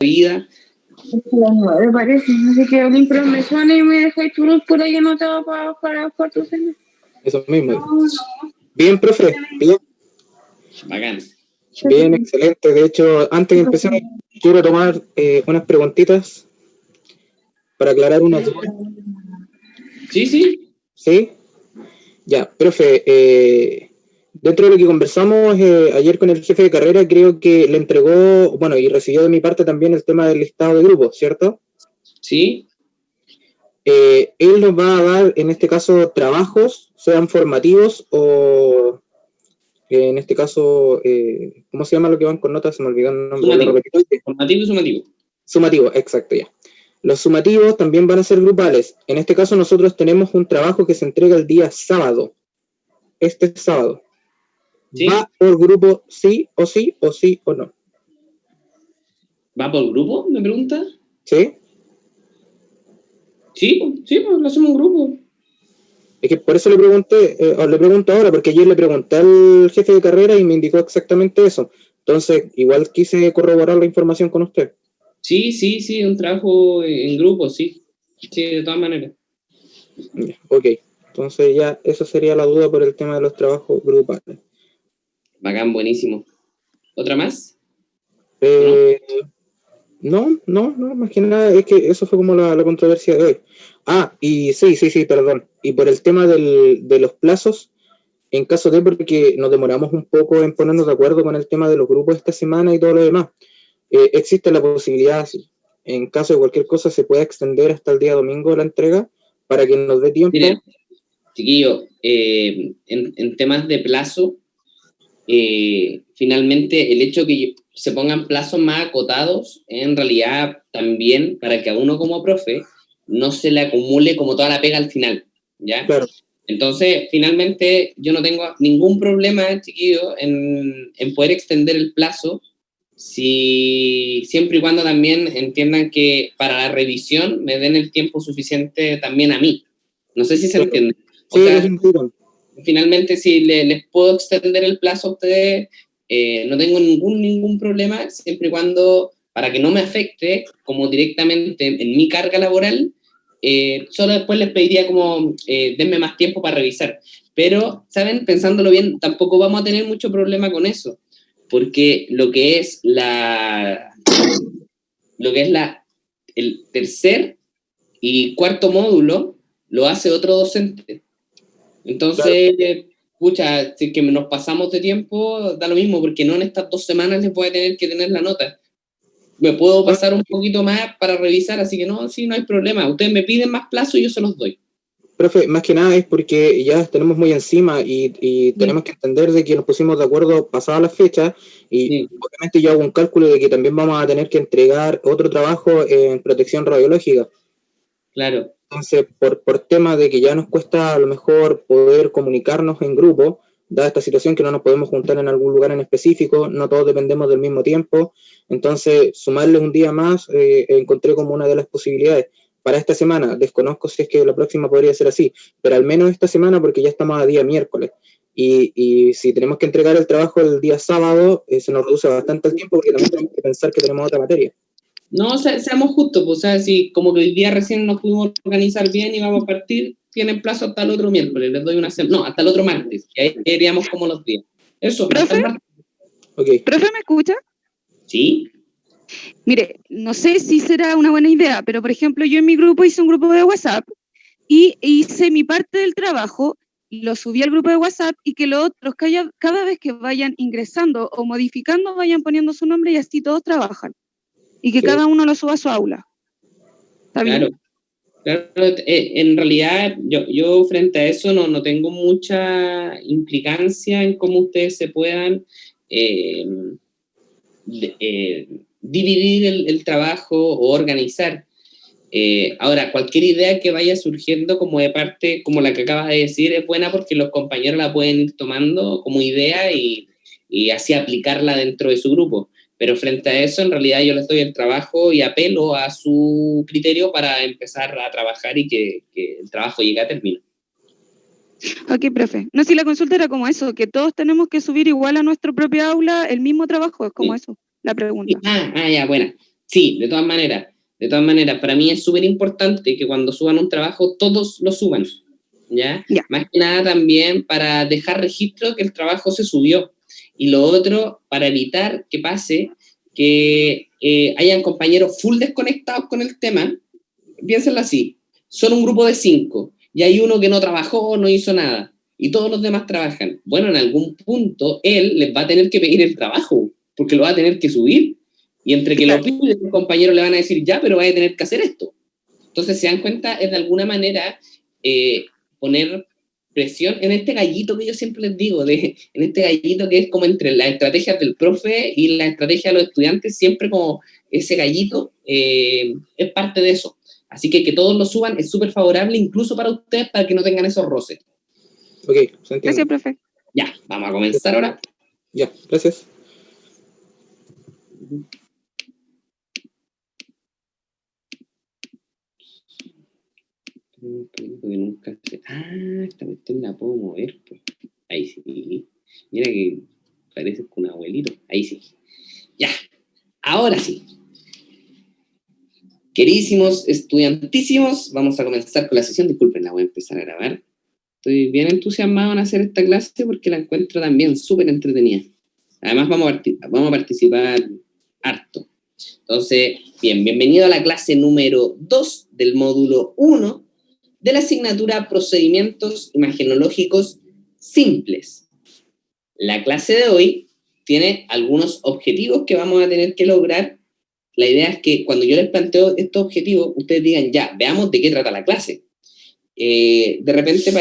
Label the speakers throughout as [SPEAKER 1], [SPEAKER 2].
[SPEAKER 1] vida.
[SPEAKER 2] Las 9 parece, así que Olin, pero me suena y me dejáis tu luz por ahí anotado para tu cena.
[SPEAKER 3] Eso mismo. Bien, profe, bien.
[SPEAKER 1] Bacán.
[SPEAKER 3] Bien, excelente. De hecho, antes de empezar, quiero tomar unas preguntitas para aclarar unas dudas.
[SPEAKER 1] Sí.
[SPEAKER 3] ¿Sí? Ya, profe, dentro de lo que conversamos ayer con el jefe de carrera, creo que le entregó, bueno, y recibió de mi parte también el tema del listado de grupos, ¿cierto?
[SPEAKER 1] Sí.
[SPEAKER 3] Él nos va a dar, en este caso, trabajos, sean formativos o, en este caso, ¿cómo se llama lo que van con notas? Se me olvidó el nombre.
[SPEAKER 1] Formativo y sumativo.
[SPEAKER 3] Sumativo, exacto, ya. Los sumativos también van a ser grupales. En este caso nosotros tenemos un trabajo que se entrega el día sábado. Este sábado.
[SPEAKER 1] ¿Sí?
[SPEAKER 3] ¿Va por grupo sí o no?
[SPEAKER 1] ¿Va por grupo, me pregunta?
[SPEAKER 3] ¿Sí?
[SPEAKER 1] Sí, pues lo hacemos en grupo.
[SPEAKER 3] Es que por eso le pregunté, o le pregunto ahora, porque ayer le pregunté al jefe de carrera y me indicó exactamente eso. Entonces, igual quise corroborar la información con usted.
[SPEAKER 1] Sí, un trabajo en grupo, sí. Sí, de todas maneras.
[SPEAKER 3] Ok, entonces ya esa sería la duda por el tema de los trabajos grupales.
[SPEAKER 1] Bacán, buenísimo. ¿Otra más?
[SPEAKER 3] No, más que nada, es que eso fue como la controversia de hoy. Y sí, perdón. Y por el tema de los plazos, en caso de, porque nos demoramos un poco en ponernos de acuerdo con el tema de los grupos esta semana y todo lo demás, existe la posibilidad, en caso de cualquier cosa, se pueda extender hasta el día domingo la entrega para que nos dé tiempo.
[SPEAKER 1] Mire, chiquillo, en temas de plazo, finalmente el hecho que se pongan plazos más acotados, en realidad también para que a uno como profe no se le acumule como toda la pega al final, ¿ya?
[SPEAKER 3] Claro.
[SPEAKER 1] Entonces, finalmente, yo no tengo ningún problema, chiquillo, en poder extender el plazo, siempre y cuando también entiendan que para la revisión me den el tiempo suficiente también a mí. No sé si se entiende. O sea, finalmente, si les puedo extender el plazo a ustedes, no tengo ningún problema, siempre y cuando, para que no me afecte como directamente en mi carga laboral, solo después les pediría como, denme más tiempo para revisar. Pero, ¿saben? Pensándolo bien, tampoco vamos a tener mucho problema con eso, porque lo que es el tercer y cuarto módulo lo hace otro docente. Entonces, pucha, si es que nos pasamos de tiempo, da lo mismo, porque no en estas 2 semanas les voy a tener que tener la nota. Me puedo pasar un poquito más para revisar, así que no hay problema. Ustedes me piden más plazo y yo se los doy.
[SPEAKER 3] Profe, más que nada es porque ya tenemos muy encima y tenemos que entender de que nos pusimos de acuerdo pasadas las fechas y obviamente yo hago un cálculo de que también vamos a tener que entregar otro trabajo en protección radiológica.
[SPEAKER 1] Claro.
[SPEAKER 3] Entonces, por tema de que ya nos cuesta a lo mejor poder comunicarnos en grupo, dada esta situación que no nos podemos juntar en algún lugar en específico, no todos dependemos del mismo tiempo, entonces sumarle un día más encontré como una de las posibilidades. Para esta semana, desconozco si es que la próxima podría ser así, pero al menos esta semana porque ya estamos a día miércoles. Y si tenemos que entregar el trabajo el día sábado, se nos reduce bastante el tiempo porque también tenemos que pensar que tenemos otra materia.
[SPEAKER 1] No, seamos justos, pues, o sea, si como que hoy día recién nos pudimos organizar bien y vamos a partir, tienen plazo hasta el otro miércoles, les doy una semana, no, hasta el otro martes, y ahí iríamos como los días. Eso, hasta el martes.
[SPEAKER 3] Okay.
[SPEAKER 4] ¿Profe, me escucha?
[SPEAKER 1] Sí.
[SPEAKER 4] Mire, no sé si será una buena idea, pero por ejemplo, yo en mi grupo hice un grupo de WhatsApp y hice mi parte del trabajo, lo subí al grupo de WhatsApp y que los otros cada vez que vayan ingresando o modificando vayan poniendo su nombre y así todos trabajan. Y que cada uno lo suba a su aula. ¿Está bien?
[SPEAKER 1] Claro, en realidad yo frente a eso no tengo mucha implicancia en cómo ustedes se puedan dividir el trabajo o organizar. Ahora, cualquier idea que vaya surgiendo como de parte, como la que acabas de decir, es buena porque los compañeros la pueden ir tomando como idea y así aplicarla dentro de su grupo. Pero frente a eso, en realidad yo les doy el trabajo y apelo a su criterio para empezar a trabajar y que el trabajo llegue a término.
[SPEAKER 4] Ok, profe. No, si la consulta era como eso, que todos tenemos que subir igual a nuestra propia aula el mismo trabajo, es como eso, la pregunta.
[SPEAKER 1] Ya, buena. Sí, de todas maneras, para mí es súper importante que cuando suban un trabajo, todos lo suban, ¿ya?
[SPEAKER 4] Ya.
[SPEAKER 1] Más que nada también para dejar registro que el trabajo se subió. Y lo otro, para evitar que pase que hayan compañeros full desconectados con el tema. Piénsenlo así, son un grupo de 5, y hay uno que no trabajó, no hizo nada, y todos los demás trabajan. Bueno, en algún punto, él les va a tener que pedir el trabajo, porque lo va a tener que subir, y entre que lo pide, los compañeros le van a decir, ya, pero va a tener que hacer esto. Entonces, se dan cuenta, es de alguna manera poner presión en este gallito que yo siempre les digo, en este gallito que es como entre las estrategias del profe y la estrategia de los estudiantes, siempre como ese gallito es parte de eso. Así que todos lo suban es súper favorable, incluso para ustedes, para que no tengan esos roces.
[SPEAKER 3] Ok, se entiende.
[SPEAKER 4] Gracias, profe.
[SPEAKER 1] Ya, vamos a comenzar ahora.
[SPEAKER 3] Ya, gracias.
[SPEAKER 1] Esta cuestión la puedo mover. Pues. Ahí sí. Mira que parece un abuelito. Ahí sí. Ya, ahora sí. Queridísimos estudiantísimos, vamos a comenzar con la sesión. Disculpen, la voy a empezar a grabar. Estoy bien entusiasmado en hacer esta clase porque la encuentro también súper entretenida. Además vamos a participar harto. Entonces, bienvenido a la clase número 2 del módulo 1 de la asignatura Procedimientos Imagenológicos Simples. La clase de hoy tiene algunos objetivos que vamos a tener que lograr. La idea es que cuando yo les planteo estos objetivos, ustedes digan, ya, veamos de qué trata la clase. De repente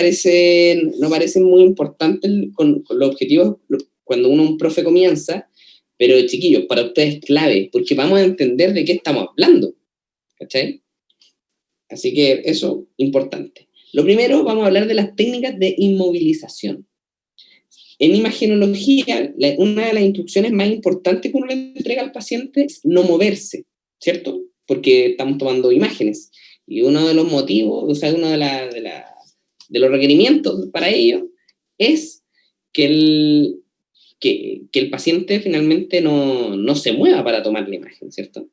[SPEAKER 1] no parecen muy importantes con los objetivos cuando un profe comienza, pero chiquillos, para ustedes es clave, porque vamos a entender de qué estamos hablando, ¿cachai? Así que eso, importante. Lo primero, vamos a hablar de las técnicas de inmovilización. En imagenología, una de las instrucciones más importantes que uno le entrega al paciente es no moverse, ¿cierto? Porque estamos tomando imágenes. Y uno de los motivos, o sea, uno de los requerimientos para ello es que el paciente finalmente no se mueva para tomar la imagen, ¿cierto?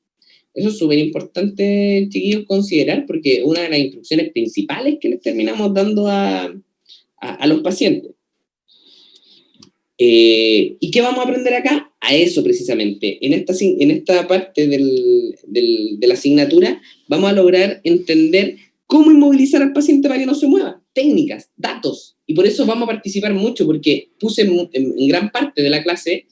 [SPEAKER 1] Eso es súper importante, chiquillos, considerar, porque una de las instrucciones principales que les terminamos dando a los pacientes. ¿Y qué vamos a aprender acá? A eso precisamente. En esta parte de la asignatura vamos a lograr entender cómo inmovilizar al paciente para que no se mueva. Técnicas, datos. Y por eso vamos a participar mucho, porque puse en gran parte de la clase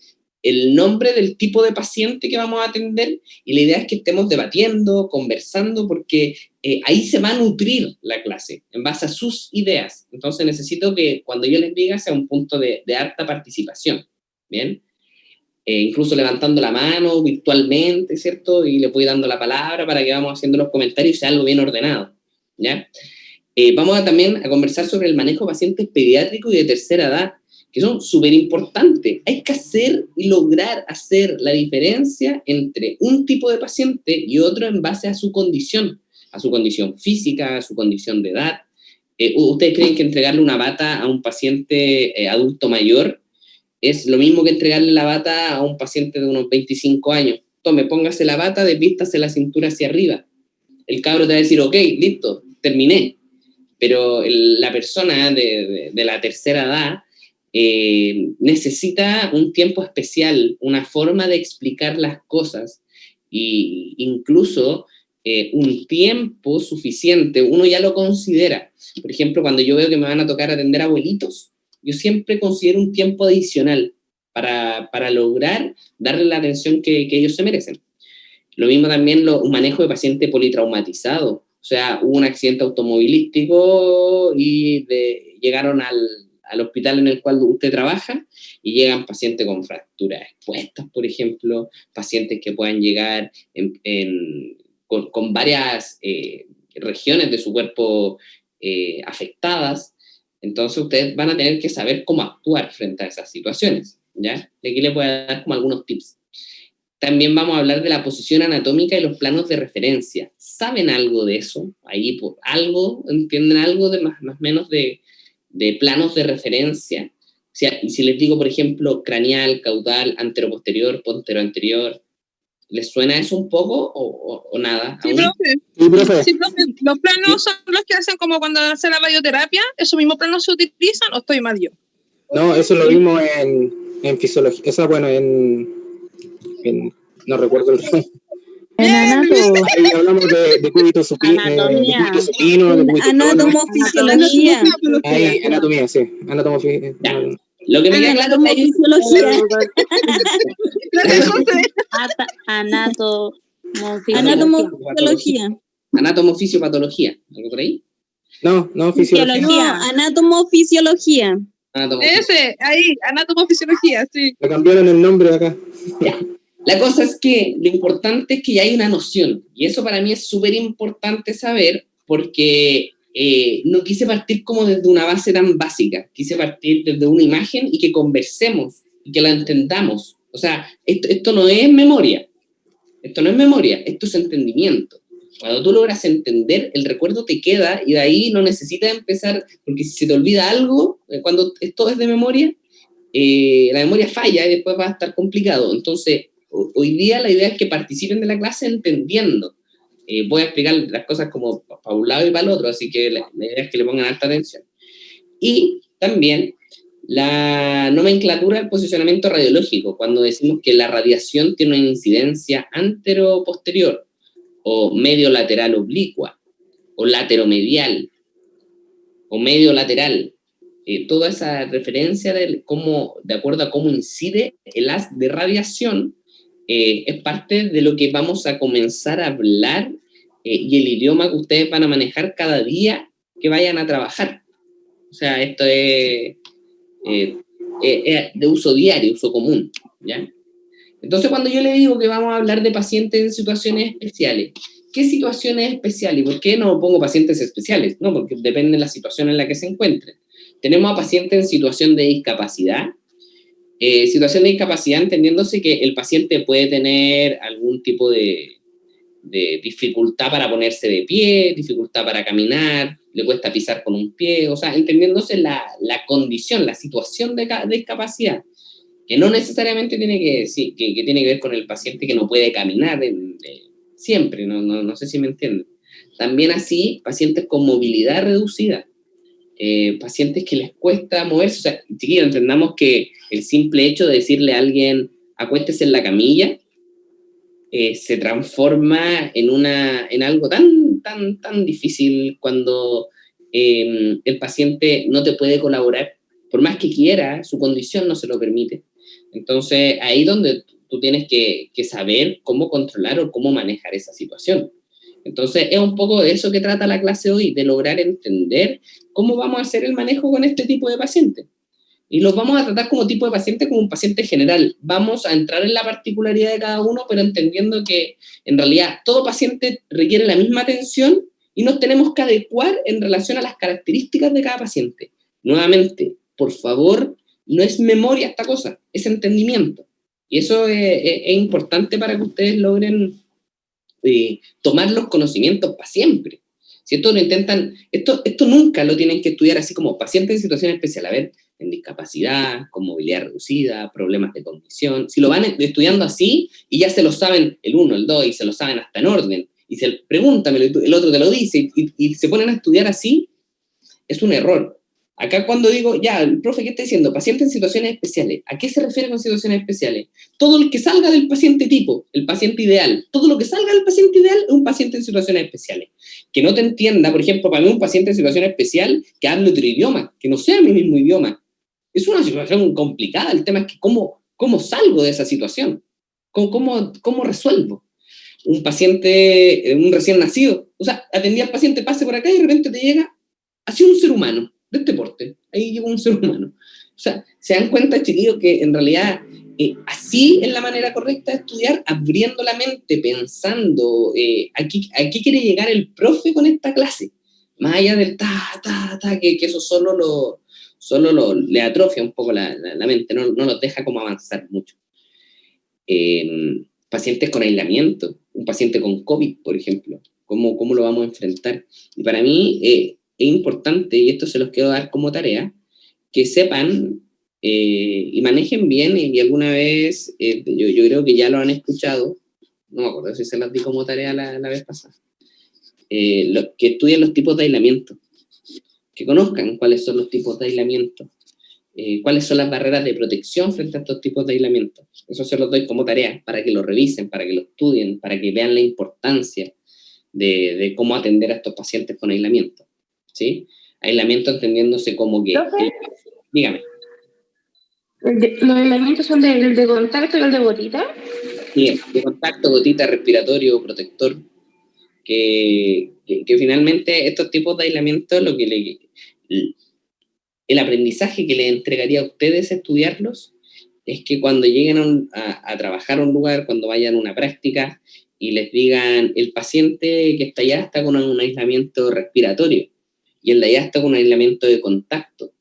[SPEAKER 1] el nombre del tipo de paciente que vamos a atender, y la idea es que estemos debatiendo, conversando, porque ahí se va a nutrir la clase, en base a sus ideas. Entonces necesito que cuando yo les diga sea un punto de harta participación, ¿bien? Incluso levantando la mano virtualmente, ¿cierto? Y les voy dando la palabra para que vamos haciendo los comentarios y sea algo bien ordenado, ¿ya? Vamos también a conversar sobre el manejo de pacientes pediátricos y de tercera edad, que son súper importantes. Hay que hacer y lograr hacer la diferencia entre un tipo de paciente y otro en base a su condición física, a su condición de edad. ¿Ustedes creen que entregarle una bata a un paciente adulto mayor es lo mismo que entregarle la bata a un paciente de unos 25 años? Tome, póngase la bata, desvístase la cintura hacia arriba. El cabro te va a decir, ok, listo, terminé. Pero la persona de la tercera edad necesita un tiempo especial, una forma de explicar las cosas, e incluso un tiempo suficiente, uno ya lo considera. Por ejemplo, cuando yo veo que me van a tocar atender abuelitos, yo siempre considero un tiempo adicional para lograr darle la atención que ellos se merecen. Lo mismo también un manejo de paciente politraumatizado. O sea, hubo un accidente automovilístico y llegaron al hospital en el cual usted trabaja y llegan pacientes con fracturas expuestas, por ejemplo, pacientes que puedan llegar con varias regiones de su cuerpo afectadas. Entonces ustedes van a tener que saber cómo actuar frente a esas situaciones, ¿ya? De aquí les voy a dar como algunos tips. También vamos a hablar de la posición anatómica y los planos de referencia. ¿Saben algo de eso? Ahí, ¿entienden algo de más o menos de planos de referencia? O sea, y si les digo, por ejemplo, craneal, caudal, anteroposterior, ponteroanterior, ¿Les suena eso un poco o nada?
[SPEAKER 2] Sí,
[SPEAKER 1] ¿Aún?
[SPEAKER 2] profe.
[SPEAKER 3] Sí, profe.
[SPEAKER 2] Sí, profe. Los planos son los que hacen como cuando hacen la radioterapia. ¿Esos mismos planos se utilizan o estoy mal yo?
[SPEAKER 3] No, eso lo vimos en fisiología. Esa, bueno, no recuerdo el nombre.
[SPEAKER 2] En anato.
[SPEAKER 3] Ahí hablamos de cúbito supino, de cúbito
[SPEAKER 5] Anatomofisiología.
[SPEAKER 3] Ahí, anatomía, sí.
[SPEAKER 1] Ya. Lo que me queda claro es que
[SPEAKER 5] Anatomofisiología.
[SPEAKER 1] anatomofisiopatología, ¿algo por ahí?
[SPEAKER 3] No, fisiología.
[SPEAKER 5] No, anatomofisiología.
[SPEAKER 2] Ese, ahí, anatomofisiología, sí.
[SPEAKER 3] Le cambiaron el nombre acá.
[SPEAKER 1] Ya. La cosa es que lo importante es que ya hay una noción, y eso para mí es súper importante saber, porque no quise partir como desde una base tan básica, quise partir desde una imagen y que conversemos, y que la entendamos. O sea, esto no es memoria, esto es entendimiento. Cuando tú logras entender, el recuerdo te queda, y de ahí no necesitas empezar, porque si se te olvida algo, cuando esto es de memoria, la memoria falla y después va a estar complicado. Entonces, hoy día la idea es que participen de la clase entendiendo. Voy a explicar las cosas como para un lado y para el otro, así que la idea es que le pongan alta atención. Y también la nomenclatura del posicionamiento radiológico, cuando decimos que la radiación tiene una incidencia antero-posterior, o medio-lateral oblicua, o lateromedial, o medio-lateral. Toda esa referencia de acuerdo a cómo incide el haz de radiación, es parte de lo que vamos a comenzar a hablar, y el idioma que ustedes van a manejar cada día que vayan a trabajar. O sea, esto es de uso diario, uso común, ¿ya? Entonces, cuando yo le digo que vamos a hablar de pacientes en situaciones especiales, ¿qué situaciones especiales? ¿Y por qué no pongo pacientes especiales? No, porque depende de la situación en la que se encuentren. Tenemos a pacientes en situación de discapacidad. Situación de discapacidad entendiéndose que el paciente puede tener algún tipo de dificultad para ponerse de pie, dificultad para caminar, le cuesta pisar con un pie, o sea, entendiéndose la condición, la situación de discapacidad, que no necesariamente tiene que tiene que ver con el paciente que no puede caminar siempre, no sé si me entienden. También así, pacientes con movilidad reducida, pacientes que les cuesta moverse. O sea, chiquillos, entendamos que el simple hecho de decirle a alguien acuéstese en la camilla se transforma en algo tan difícil cuando el paciente no te puede colaborar, por más que quiera, su condición no se lo permite. Entonces, ahí donde tú tienes que saber cómo controlar o cómo manejar esa situación. Entonces, es un poco de eso que trata la clase hoy, de lograr entender cómo vamos a hacer el manejo con este tipo de pacientes. Y los vamos a tratar como tipo de paciente, como un paciente general. Vamos a entrar en la particularidad de cada uno, pero entendiendo que en realidad todo paciente requiere la misma atención y nos tenemos que adecuar en relación a las características de cada paciente. Nuevamente, por favor, no es memoria esta cosa, es entendimiento. Y eso es importante para que ustedes logren tomar los conocimientos para siempre. Si esto lo intentan, esto nunca lo tienen que estudiar así como paciente en situación especial, a ver, en discapacidad, con movilidad reducida, problemas de condición. Si lo van estudiando así y ya se lo saben el 1, el 2 y se lo saben hasta en orden, y se pregúntamelo, el otro te lo dice y se ponen a estudiar así, es un error. Acá cuando digo, ya, el profe, ¿qué está diciendo? Paciente en situaciones especiales. ¿A qué se refiere con situaciones especiales? Todo lo que salga del paciente tipo, el paciente ideal, todo lo que salga del paciente ideal es un paciente en situaciones especiales. Que no te entienda, por ejemplo, para mí un paciente en situación especial que hable otro idioma, que no sea mi mismo idioma. Es una situación complicada. El tema es que cómo salgo de esa situación, cómo resuelvo. Un paciente, un recién nacido, o sea, atendí al paciente, pase por acá y de repente te llega así un ser humano de este porte, ahí llegó un ser humano. O sea, se dan cuenta, chiquillos, que en realidad así es la manera correcta de estudiar, abriendo la mente, pensando, ¿a qué quiere llegar el profe con esta clase? Más allá del que eso solo le atrofia un poco la mente, no los deja como avanzar mucho. Pacientes con aislamiento, un paciente con COVID, por ejemplo, ¿cómo lo vamos a enfrentar? Y para mí es importante, y esto se los quiero dar como tarea, que sepan y manejen bien, y alguna vez, yo creo que ya lo han escuchado, no me acuerdo si se las di como tarea la vez pasada, que estudien los tipos de aislamiento, que conozcan cuáles son los tipos de aislamiento, cuáles son las barreras de protección frente a estos tipos de aislamiento. Eso se los doy como tarea para que lo revisen, para que lo estudien, para que vean la importancia de cómo atender a estos pacientes con aislamiento, ¿sí? Aislamiento entendiéndose como que... dígame.
[SPEAKER 2] ¿Los aislamientos son el de contacto y el de gotita?
[SPEAKER 1] Sí, de contacto, gotita, respiratorio, protector, que finalmente estos tipos de aislamiento, el aprendizaje que les entregaría a ustedes estudiarlos es que cuando lleguen a trabajar a un lugar, cuando vayan a una práctica y les digan, el paciente que está allá está con un aislamiento respiratorio y el de allá está con un aislamiento de contacto.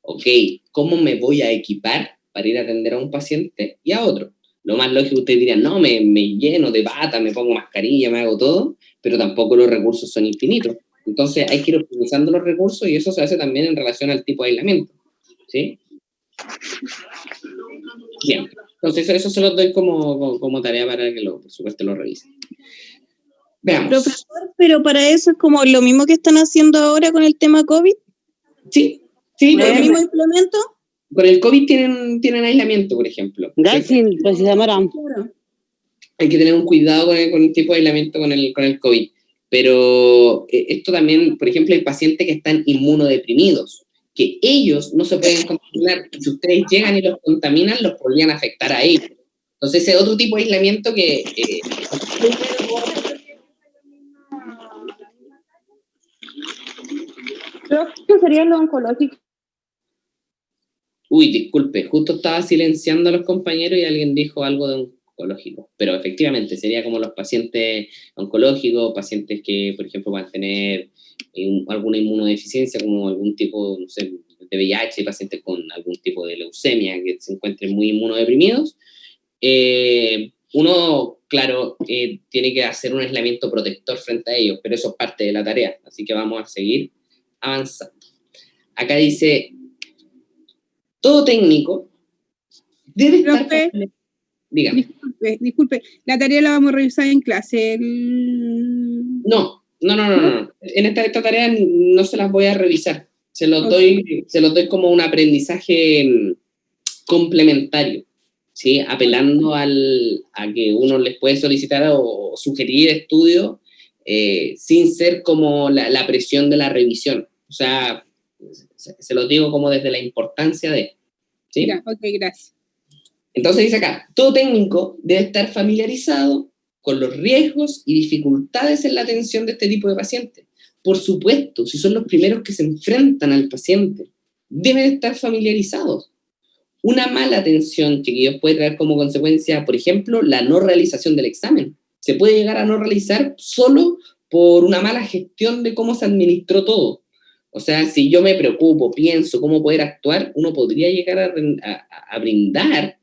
[SPEAKER 1] Ok, ¿cómo me voy a equipar para ir a atender a un paciente y a otro? Lo más lógico, ustedes dirían, no, me lleno de bata, me pongo mascarilla, me hago todo, pero tampoco los recursos son infinitos. Entonces hay que ir optimizando los recursos y eso se hace también en relación al tipo de aislamiento, ¿sí? Bien, entonces eso se los doy como tarea para que, por supuesto, lo revisen. Veamos.
[SPEAKER 5] Profesor, pero para eso es como lo mismo que están haciendo ahora con el tema COVID.
[SPEAKER 1] Sí.
[SPEAKER 5] ¿El mismo implemento?
[SPEAKER 1] Con el COVID tienen aislamiento, por ejemplo.
[SPEAKER 6] Gracias, precisamente.
[SPEAKER 1] Hay que tener un cuidado con el tipo de aislamiento con el COVID. Pero esto también, por ejemplo, hay pacientes que están inmunodeprimidos, que ellos no se pueden contaminar. Si ustedes llegan y los contaminan, los podrían afectar a ellos. Entonces, ese es otro tipo de aislamiento que...
[SPEAKER 2] Creo que sería lo oncológico.
[SPEAKER 1] Uy, disculpe, justo estaba silenciando a los compañeros y alguien dijo algo de oncológico, pero efectivamente sería como los pacientes oncológicos, pacientes que, por ejemplo, van a tener alguna inmunodeficiencia, como algún tipo, no sé, de VIH, pacientes con algún tipo de leucemia que se encuentren muy inmunodeprimidos. Uno, claro, tiene que hacer un aislamiento protector frente a ellos, pero eso es parte de la tarea, así que vamos a seguir avanzando. Acá dice... Todo técnico debe estar... Dígame.
[SPEAKER 7] Disculpe, la tarea la vamos a revisar en clase.
[SPEAKER 1] No. En esta tarea no se las voy a revisar. Se los doy como un aprendizaje complementario, ¿sí? Apelando a que uno les puede solicitar o sugerir estudio sin ser como la presión de la revisión. O sea... Se los digo como desde la importancia de... ¿sí?
[SPEAKER 7] Ok, gracias.
[SPEAKER 1] Entonces dice acá, todo técnico debe estar familiarizado con los riesgos y dificultades en la atención de este tipo de pacientes. Por supuesto, si son los primeros que se enfrentan al paciente, deben estar familiarizados. Una mala atención, chiquillos, puede traer como consecuencia, por ejemplo, la no realización del examen. Se puede llegar a no realizar solo por una mala gestión de cómo se administró todo. O sea, si yo me preocupo, pienso cómo poder actuar, uno podría llegar a brindar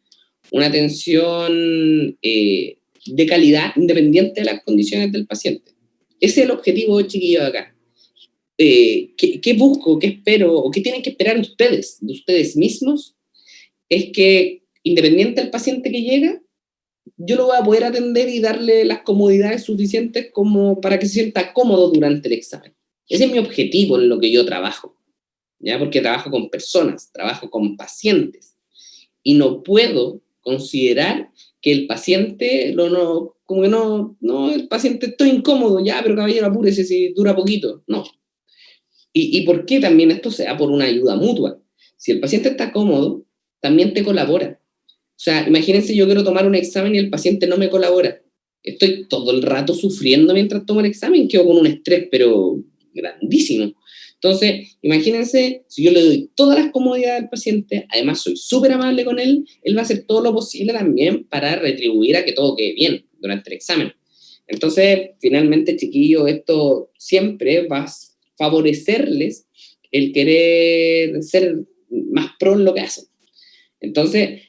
[SPEAKER 1] una atención de calidad independiente de las condiciones del paciente. Ese es el objetivo, chiquillos, acá. ¿Qué busco, qué espero, o qué tienen que esperar ustedes, de ustedes mismos? Es que, independiente del paciente que llega, yo lo voy a poder atender y darle las comodidades suficientes como para que se sienta cómodo durante el examen. Ese es mi objetivo en lo que yo trabajo, ¿ya? Porque trabajo con personas, trabajo con pacientes, y no puedo considerar que el paciente, el paciente estoy incómodo, ya, pero caballero, apúrese si dura poquito, no. ¿Y por qué también esto se da por una ayuda mutua? Si el paciente está cómodo, también te colabora. O sea, imagínense, yo quiero tomar un examen y el paciente no me colabora. Estoy todo el rato sufriendo mientras tomo el examen, quedo con un estrés, pero... grandísimo. Entonces, imagínense, si yo le doy todas las comodidades al paciente, además soy súper amable con él, él va a hacer todo lo posible también para retribuir a que todo quede bien durante el examen. Entonces, finalmente, chiquillos, esto siempre va a favorecerles el querer ser más pro en lo que hacen. Entonces,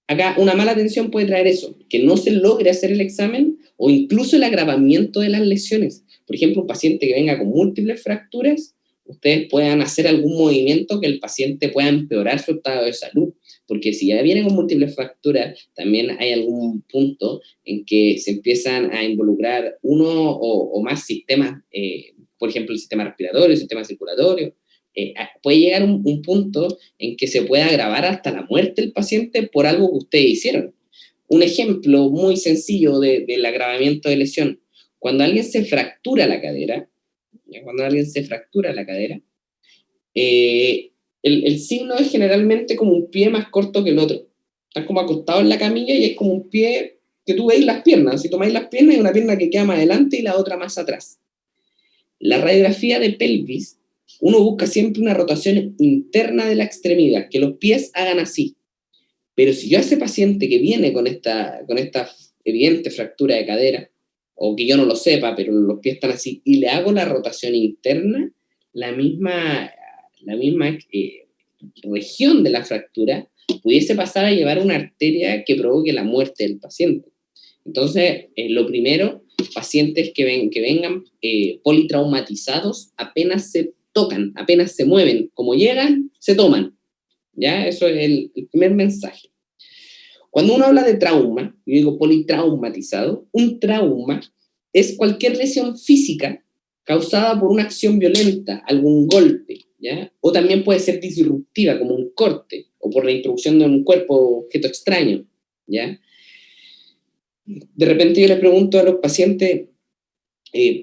[SPEAKER 1] acá una mala atención puede traer eso, que no se logre hacer el examen o incluso el agravamiento de las lesiones. Por ejemplo, un paciente que venga con múltiples fracturas, ustedes puedan hacer algún movimiento que el paciente pueda empeorar su estado de salud. porque si ya viene con múltiples fracturas, también hay algún punto en que se empiezan a involucrar uno o más sistemas, por ejemplo, el sistema respiratorio, el sistema circulatorio. Puede llegar un punto en que se pueda agravar hasta la muerte del paciente por algo que ustedes hicieron. Un ejemplo muy sencillo del agravamiento de lesión. Cuando alguien se fractura la cadera, el signo es generalmente como un pie más corto que el otro. Estás como acostado en la camilla y es como un pie que tú veis las piernas. Si tomáis las piernas, hay una pierna que queda más adelante y la otra más atrás. La radiografía de pelvis, uno busca siempre una rotación interna de la extremidad, que los pies hagan así. Pero si yo a ese paciente que viene con esta evidente fractura de cadera, o que yo no lo sepa, pero los pies están así, y le hago la rotación interna, la misma región de la fractura pudiese pasar a llevar una arteria que provoque la muerte del paciente. Entonces, lo primero, pacientes que vengan politraumatizados, apenas se tocan, apenas se mueven, como llegan, se toman. ¿Ya? Eso es el primer mensaje. Cuando uno habla de trauma, yo digo politraumatizado, un trauma es cualquier lesión física causada por una acción violenta, algún golpe, ¿ya? O también puede ser disruptiva, como un corte, o por la introducción de un cuerpo objeto extraño, ¿ya? De repente yo les pregunto a los pacientes,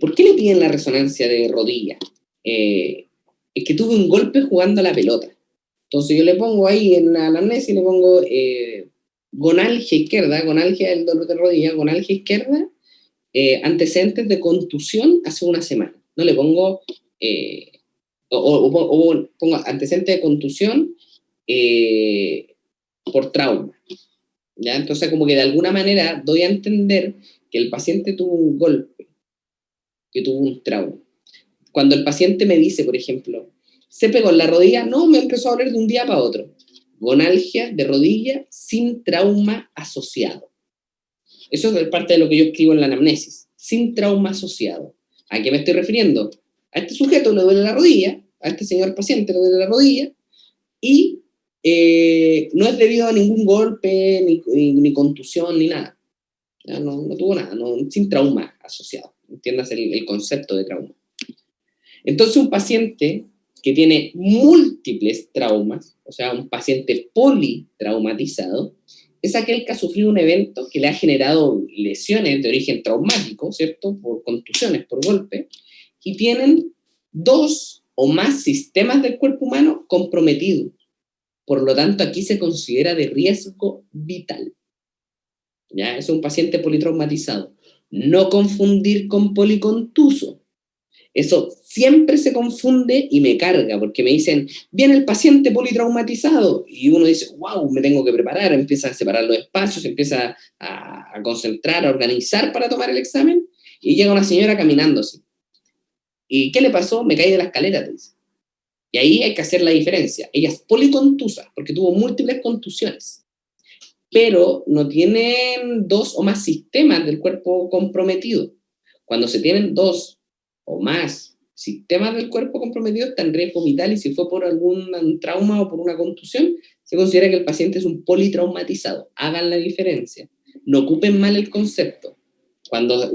[SPEAKER 1] ¿por qué le piden la resonancia de rodilla? Es que tuve un golpe jugando a la pelota. Entonces yo le pongo ahí en la anamnesis, le pongo gonalgia izquierda, gonalgia del dolor de rodilla, gonalgia izquierda, antecedentes de contusión hace una semana. No le pongo, pongo antecedentes de contusión por trauma. ¿Ya? Entonces como que de alguna manera doy a entender que el paciente tuvo un golpe, que tuvo un trauma. Cuando el paciente me dice, por ejemplo, se pegó en la rodilla, no, me empezó a doler de un día para otro. Gonalgia de rodilla sin trauma asociado. Eso es parte de lo que yo escribo en la anamnesis. Sin trauma asociado. ¿A qué me estoy refiriendo? A este sujeto le duele la rodilla, a este señor paciente le duele la rodilla, y no es debido a ningún golpe, ni contusión, ni nada. No tuvo nada, sin trauma asociado. Entiendas el concepto de trauma. Entonces un paciente que tiene múltiples traumas, o sea, un paciente politraumatizado, es aquel que ha sufrido un evento que le ha generado lesiones de origen traumático, ¿cierto? Por contusiones, por golpe, y tienen 2 o más sistemas del cuerpo humano comprometidos. Por lo tanto, aquí se considera de riesgo vital. ¿Ya? Es un paciente politraumatizado. No confundir con policontuso. Eso siempre se confunde y me carga, porque me dicen, viene el paciente politraumatizado, y uno dice, wow, me tengo que preparar, empieza a separar los espacios, empieza a concentrar, a organizar para tomar el examen, y llega una señora caminando así. ¿Y qué le pasó? Me caí de la escalera, te dice. Y ahí hay que hacer la diferencia. Ella es policontusa, porque tuvo múltiples contusiones, pero no tienen 2 o más sistemas del cuerpo comprometido. Cuando se tienen 2 o más sistemas del cuerpo comprometido, está en riesgo vital, y si fue por algún trauma o por una contusión, se considera que el paciente es un politraumatizado. Hagan la diferencia. No ocupen mal el concepto.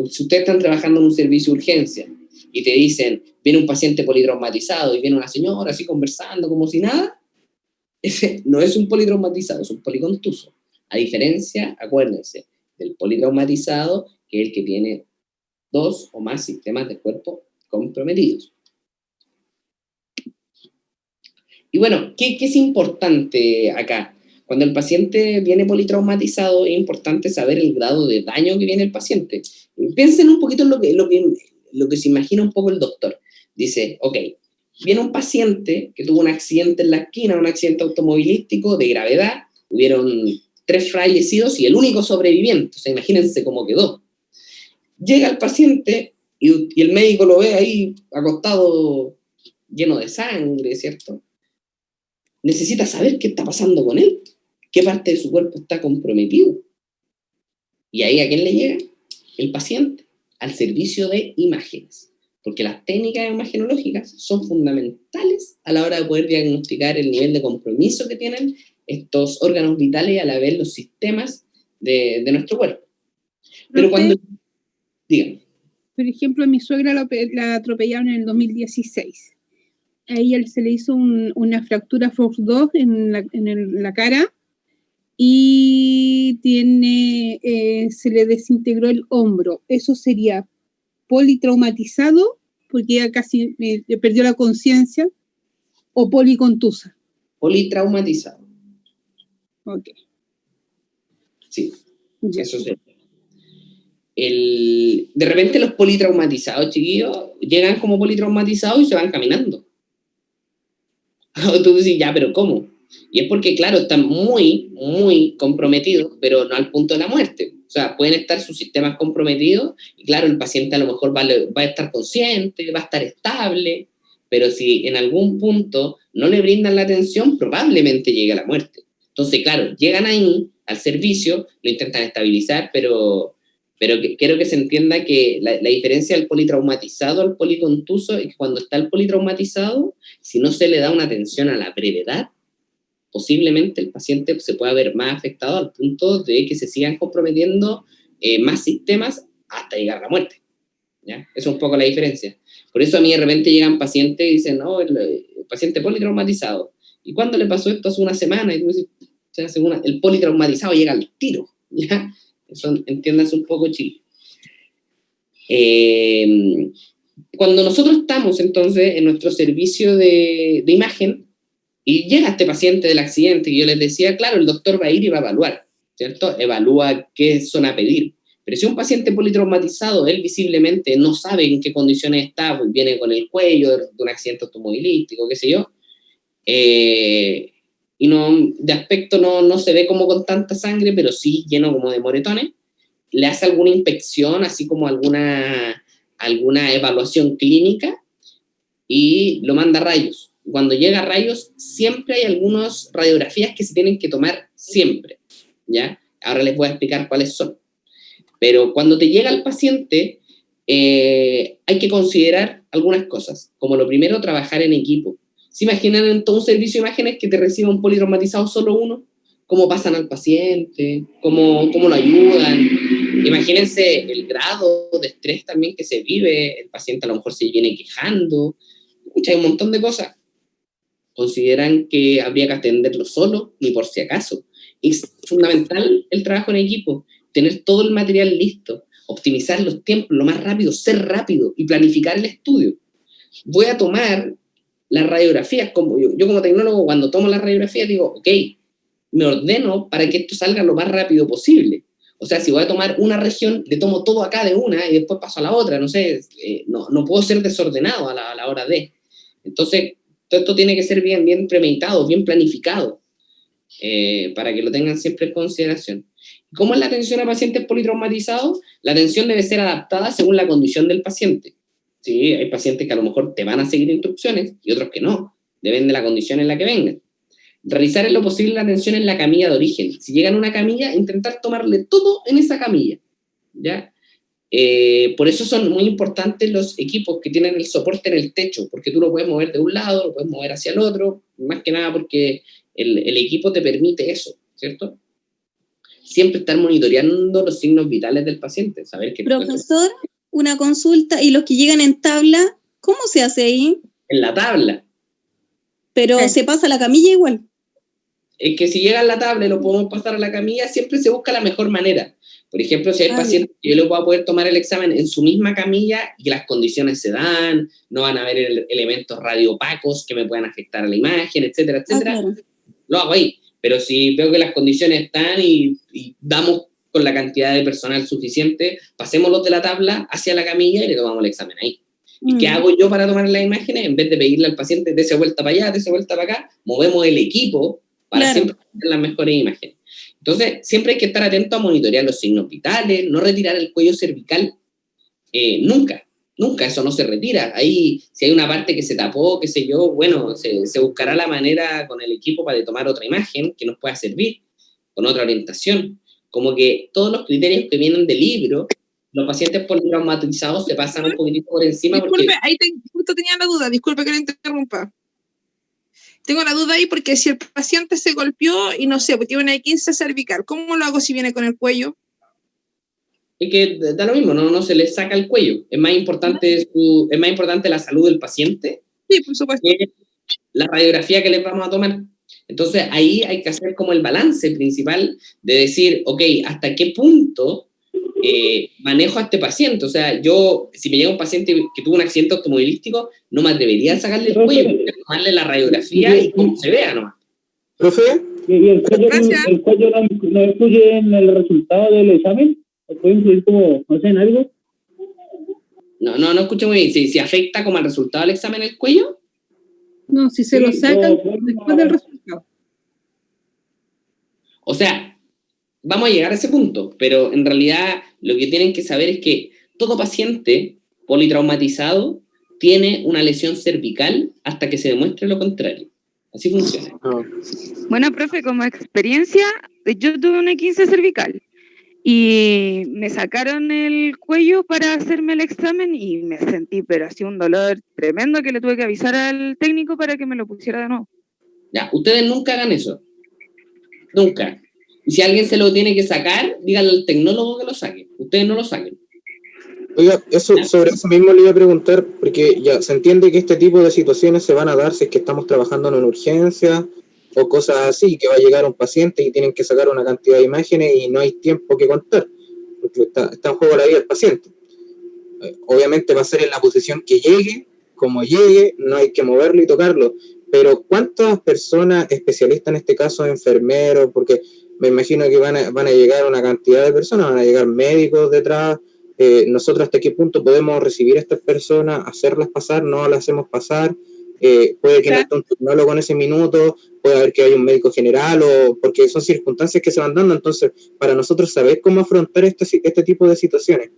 [SPEAKER 1] Si ustedes están trabajando en un servicio de urgencia y te dicen, viene un paciente politraumatizado y viene una señora así conversando como si nada, ese no es un politraumatizado, es un policontuso. A diferencia, acuérdense, del politraumatizado, que es el que tiene 2 o más sistemas del cuerpo comprometidos. Y bueno, ¿qué es importante acá? Cuando el paciente viene politraumatizado, es importante saber el grado de daño que viene el paciente. Piensen un poquito en lo que se imagina un poco el doctor. Dice, ok, viene un paciente que tuvo un accidente en la esquina, un accidente automovilístico de gravedad, hubieron 3 fallecidos y el único sobreviviente. O sea, imagínense cómo quedó. Llega el paciente y el médico lo ve ahí acostado, lleno de sangre, ¿cierto? Necesita saber qué está pasando con él, qué parte de su cuerpo está comprometido. Y ahí, ¿a quién le llega? El paciente, al servicio de imágenes. Porque las técnicas imagenológicas son fundamentales a la hora de poder diagnosticar el nivel de compromiso que tienen estos órganos vitales y a la vez los sistemas de nuestro cuerpo. Pero cuando... Dígame.
[SPEAKER 7] Por ejemplo, a mi suegra la atropellaron en el 2016. A ella se le hizo una fractura Fox 2 en la cara y se le desintegró el hombro. Eso sería politraumatizado, porque ella casi perdió la conciencia, o policontusa.
[SPEAKER 1] Politraumatizado.
[SPEAKER 7] Ok.
[SPEAKER 1] Sí,
[SPEAKER 7] Ya.
[SPEAKER 1] eso sería. De repente los politraumatizados, chiquillos, llegan como politraumatizados y se van caminando. Tú dices, ya, pero ¿cómo? Y es porque, claro, están muy, muy comprometidos, pero no al punto de la muerte. O sea, pueden estar sus sistemas comprometidos y, claro, el paciente a lo mejor va a estar consciente, va a estar estable, pero si en algún punto no le brindan la atención, probablemente llegue a la muerte. Entonces, claro, llegan ahí al servicio, lo intentan estabilizar, pero quiero que se entienda que la diferencia del politraumatizado al policontuso es que cuando está el politraumatizado, si no se le da una atención a la brevedad, posiblemente el paciente se pueda ver más afectado al punto de que se sigan comprometiendo más sistemas hasta llegar a la muerte. ¿Ya? Esa es un poco la diferencia. Por eso a mí de repente llegan pacientes y dicen, no, el paciente politraumatizado. ¿Y cuándo le pasó esto? Hace una semana. Y tú dices, el politraumatizado llega al tiro. ¿Ya? Eso, entiéndase un poco, chico. Cuando nosotros estamos entonces en nuestro servicio de imagen y llega este paciente del accidente que yo les decía, claro, el doctor va a ir y va a evaluar, ¿cierto? Evalúa qué son a pedir. Pero si un paciente politraumatizado, él visiblemente no sabe en qué condiciones está, pues viene con el cuello de un accidente automovilístico, qué sé yo, y no, de aspecto no se ve como con tanta sangre, pero sí lleno como de moretones, le hace alguna inspección, así como alguna evaluación clínica, y lo manda a rayos. Cuando llega a rayos, siempre hay algunas radiografías que se tienen que tomar siempre, ¿ya? Ahora les voy a explicar cuáles son. Pero cuando te llega el paciente, hay que considerar algunas cosas, como lo primero, trabajar en equipo. ¿Se imaginan en todo un servicio de imágenes que te reciba un politraumatizado solo uno? ¿Cómo pasan al paciente? ¿Cómo lo ayudan? Imagínense el grado de estrés también que se vive, el paciente a lo mejor se viene quejando, hay un montón de cosas. Consideran que habría que atenderlo solo, ni por si acaso. Es fundamental el trabajo en equipo, tener todo el material listo, optimizar los tiempos lo más rápido, ser rápido y planificar el estudio. Voy a tomar las radiografías, como yo como tecnólogo, cuando tomo las radiografías digo, ok, me ordeno para que esto salga lo más rápido posible. O sea, si voy a tomar una región, le tomo todo acá de una y después paso a la otra, no sé, no puedo ser desordenado a la hora de. Entonces, todo esto tiene que ser bien premeditado, bien planificado, para que lo tengan siempre en consideración. ¿Cómo es la atención a pacientes politraumatizados? La atención debe ser adaptada según la condición del paciente. ¿Sí? Hay pacientes que a lo mejor te van a seguir instrucciones y otros que no, depende de la condición en la que vengan. Realizar en lo posible la atención en la camilla de origen. Si llegan a una camilla, intentar tomarle todo en esa camilla, ¿ya? Por eso son muy importantes los equipos que tienen el soporte en el techo, porque tú lo puedes mover de un lado, lo puedes mover hacia el otro, más que nada porque el equipo te permite eso, ¿cierto? Siempre estar monitoreando los signos vitales del paciente, saber que...
[SPEAKER 5] Profesor, una consulta, y los que llegan en tabla, ¿cómo se hace ahí?
[SPEAKER 1] En la tabla.
[SPEAKER 5] Pero se pasa la camilla igual.
[SPEAKER 1] Es que si llega a la tabla y lo podemos pasar a la camilla, siempre se busca la mejor manera. Por ejemplo, si hay pacientes que yo le voy a poder tomar el examen en su misma camilla y las condiciones se dan, no van a haber elementos radioopacos que me puedan afectar a la imagen, etcétera, etcétera, claro. Lo hago ahí. Pero si veo que las condiciones están y damos con la cantidad de personal suficiente, pasémoslos de la tabla hacia la camilla y le tomamos el examen ahí. ¿Y qué hago yo para tomar las imágenes? En vez de pedirle al paciente, dése vuelta para allá, dése vuelta para acá, movemos el equipo para siempre tener las mejores imágenes. Entonces, siempre hay que estar atento a monitorear los signos vitales, no retirar el cuello cervical, nunca eso no se retira. Ahí, si hay una parte que se tapó, qué sé yo, bueno, se buscará la manera con el equipo para tomar otra imagen que nos pueda servir, con otra orientación. Como que todos los criterios que vienen del libro, los pacientes politraumatizados se pasan un poquitito por encima.
[SPEAKER 6] Disculpe,
[SPEAKER 1] porque...
[SPEAKER 6] ahí justo tenía la duda, disculpe que le interrumpa. tengo la duda ahí porque si el paciente se golpeó y no sé, pues tiene una E15 cervical, ¿cómo lo hago si viene con el cuello?
[SPEAKER 1] Es que da lo mismo, no se le saca el cuello. Es más importante la salud del paciente
[SPEAKER 6] Sí, por supuesto.
[SPEAKER 1] que la radiografía que les vamos a tomar. Entonces ahí hay que hacer como el balance principal de decir, ok, ¿hasta qué punto manejo a este paciente? O sea, yo, si me llega un paciente que tuvo un accidente automovilístico, no más debería sacarle el cuello, tomarle la radiografía y cómo se vea nomás.
[SPEAKER 3] ¿Profe?
[SPEAKER 8] ¿Y el cuello no influye en el resultado del examen? ¿O puede influir como, no sé, en algo?
[SPEAKER 1] No escuché muy bien. ¿Si afecta como al resultado del examen el cuello?
[SPEAKER 7] No, si se lo sacan después del resultado.
[SPEAKER 1] O sea, vamos a llegar a ese punto, pero en realidad lo que tienen que saber es que todo paciente politraumatizado tiene una lesión cervical hasta que se demuestre lo contrario. Así funciona.
[SPEAKER 4] Bueno, profe, como experiencia, yo tuve una E15 cervical y me sacaron el cuello para hacerme el examen y me sentí, pero así un dolor tremendo que le tuve que avisar al técnico para que me lo pusiera de nuevo.
[SPEAKER 1] Ya, ustedes nunca hagan eso. Nunca. Y si alguien se lo tiene que sacar, díganle al tecnólogo que lo saque. Ustedes no lo saquen.
[SPEAKER 3] Oiga, sobre eso mismo le iba a preguntar, porque ya se entiende que este tipo de situaciones se van a dar si es que estamos trabajando en una urgencia o cosas así, que va a llegar un paciente y tienen que sacar una cantidad de imágenes y no hay tiempo que contar, porque está en juego la vida del paciente. Obviamente va a ser en la posición que llegue, como llegue, no hay que moverlo y tocarlo, pero ¿cuántas personas especialistas, en este caso enfermeros, porque me imagino que van a llegar una cantidad de personas, van a llegar médicos detrás? Nosotros hasta qué punto podemos recibir a estas personas, hacerlas pasar, no las hacemos pasar, puede que no esté un tecnólogo en ese minuto, puede haber que haya un médico general, o porque son circunstancias que se van dando. Entonces, para nosotros saber cómo afrontar este tipo de situaciones.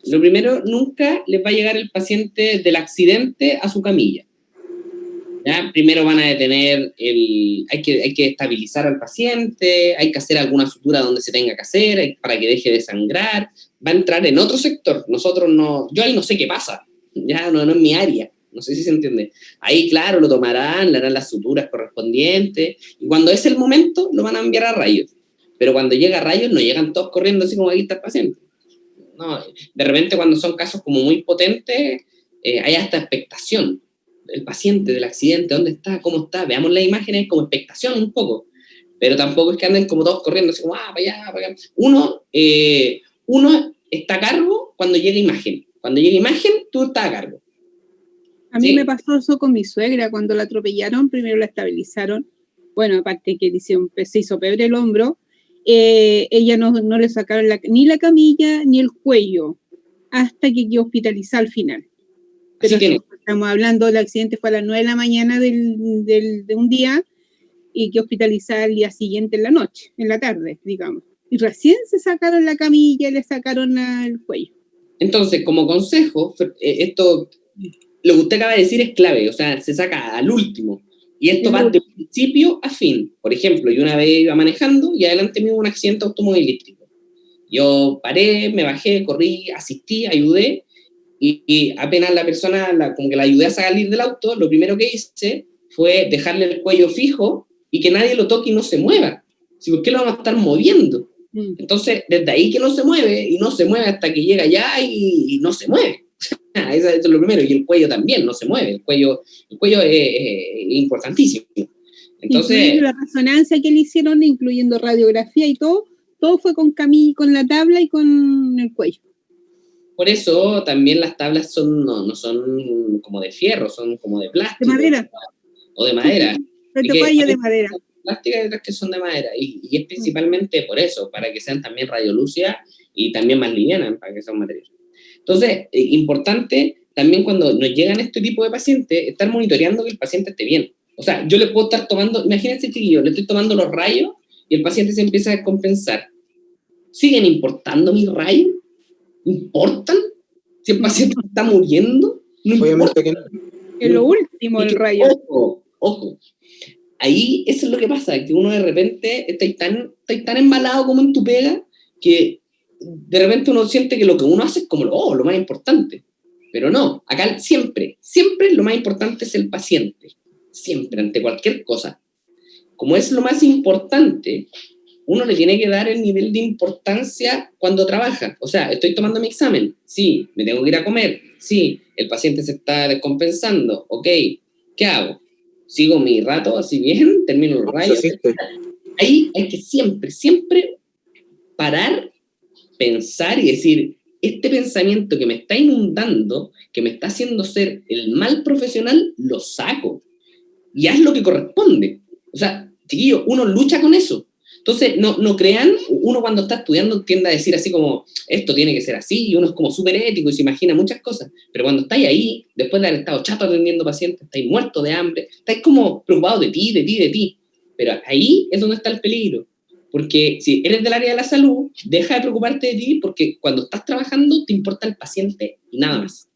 [SPEAKER 1] Lo primero, nunca les va a llegar el paciente del accidente a su camilla. ¿Ya? Primero van a detener hay que estabilizar al paciente, hay que hacer alguna sutura donde se tenga que hacer, para que deje de sangrar, va a entrar en otro sector. Nosotros yo ahí no sé qué pasa, ya no es mi área, no sé si se entiende. Ahí, claro, lo tomarán, le harán las suturas correspondientes, y cuando es el momento, lo van a enviar a rayos. Pero cuando llega a rayos, no llegan todos corriendo así como aquí está el paciente. No, de repente cuando son casos como muy potentes, hay hasta expectación. El paciente del accidente, ¿dónde está? ¿Cómo está? Veamos las imágenes como expectación un poco, pero tampoco es que anden como todos corriendo, así como, para allá, para allá. Uno está a cargo cuando llega imagen. Cuando llega imagen, tú estás a cargo.
[SPEAKER 7] A mí me pasó eso con mi suegra, cuando la atropellaron, primero la estabilizaron, bueno, aparte que se hizo pebre el hombro, ella no le sacaron ni la camilla ni el cuello, hasta que quedó hospitalizada al final. Pero estamos hablando del accidente, fue a las 9 de la mañana de un día y que hospitalizada el día siguiente en la noche, en la tarde, digamos. Y recién se sacaron la camilla y le sacaron el cuello.
[SPEAKER 1] Entonces, como consejo, lo que usted acaba de decir es clave, o sea, se saca al último. Y esto va de principio a fin. Por ejemplo, yo una vez iba manejando y adelante me hubo un accidente automovilístico. Yo paré, me bajé, corrí, asistí, ayudé. Y apenas la persona, como que la ayudé a salir del auto, lo primero que hice fue dejarle el cuello fijo y que nadie lo toque y no se mueva. ¿Por qué lo vamos a estar moviendo? Entonces, desde ahí que no se mueve, y no se mueve hasta que llega allá y no se mueve. Eso es lo primero. Y el cuello también no se mueve. El cuello es importantísimo. Entonces,
[SPEAKER 7] incluyendo la resonancia que le hicieron, incluyendo radiografía y todo fue con la tabla y con el cuello.
[SPEAKER 1] Por eso también las tablas no son como de fierro, son como de plástico.
[SPEAKER 7] De madera.
[SPEAKER 1] O de madera.
[SPEAKER 7] De madera.
[SPEAKER 1] Plásticas y otras que son de madera. Y es principalmente por eso, para que sean también radiolúcidas y también más livianas, para que sean materiales. Entonces, importante también cuando nos llegan este tipo de pacientes, estar monitoreando que el paciente esté bien. O sea, yo le puedo estar tomando, imagínense, chiquillos, le estoy tomando los rayos y el paciente se empieza a descompensar. ¿Siguen importando mis rayos? ¿Importan? Si el paciente está muriendo, no importa.
[SPEAKER 3] Que no.
[SPEAKER 7] Es lo último el rayo.
[SPEAKER 1] Ojo. Ahí eso es lo que pasa, que uno de repente está tan embalado como en tu pega, que de repente uno siente que lo que uno hace es como lo más importante. Pero no, acá siempre lo más importante es el paciente. siempre, ante cualquier cosa. Como es lo más importante, uno le tiene que dar el nivel de importancia cuando trabaja. O sea, estoy tomando mi examen, sí, me tengo que ir a comer, sí, el paciente se está descompensando, ok, ¿qué hago? ¿Sigo mi rato así bien? ¿Termino los rayos? Ahí hay que siempre parar, pensar y decir, este pensamiento que me está inundando, que me está haciendo ser el mal profesional, lo saco. Y haz lo que corresponde. O sea, chiquillo, uno lucha con eso. Entonces, no crean, uno cuando está estudiando tiende a decir así como, esto tiene que ser así, y uno es como súper ético y se imagina muchas cosas, pero cuando estáis ahí, después de haber estado chato atendiendo pacientes, estáis muertos de hambre, estáis como preocupados de ti, pero ahí es donde está el peligro, porque si eres del área de la salud, deja de preocuparte de ti, porque cuando estás trabajando te importa el paciente y nada más.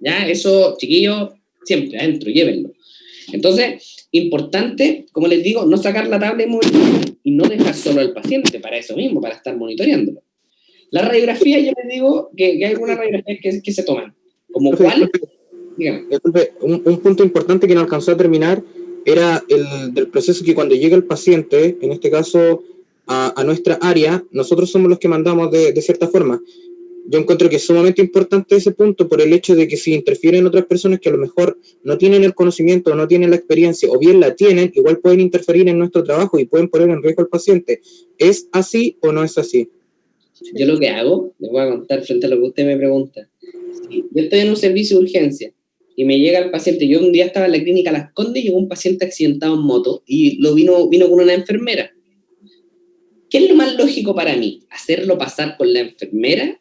[SPEAKER 1] ¿Ya? Eso, chiquillos, siempre adentro, llévenlo. Entonces, importante, como les digo, no sacar la tabla de movimiento y no dejar solo al paciente para eso mismo, para estar monitoreándolo. La radiografía, yo les digo que hay algunas radiografías que se toman. ¿Como cuál? Dígame.
[SPEAKER 3] Disculpe, un punto importante que no alcanzó a terminar era el del proceso que cuando llega el paciente, en este caso a nuestra área, nosotros somos los que mandamos de cierta forma. Yo encuentro que es sumamente importante ese punto por el hecho de que si interfieren otras personas que a lo mejor no tienen el conocimiento, no tienen la experiencia, o bien la tienen, igual pueden interferir en nuestro trabajo y pueden poner en riesgo al paciente. ¿Es así o no es así?
[SPEAKER 1] Yo lo que hago, les voy a contar frente a lo que usted me pregunta. Si yo estoy en un servicio de urgencia y me llega el paciente, yo un día estaba en la clínica Las Condes y llegó un paciente accidentado en moto y vino con una enfermera. ¿Qué es lo más lógico para mí? ¿Hacerlo pasar con la enfermera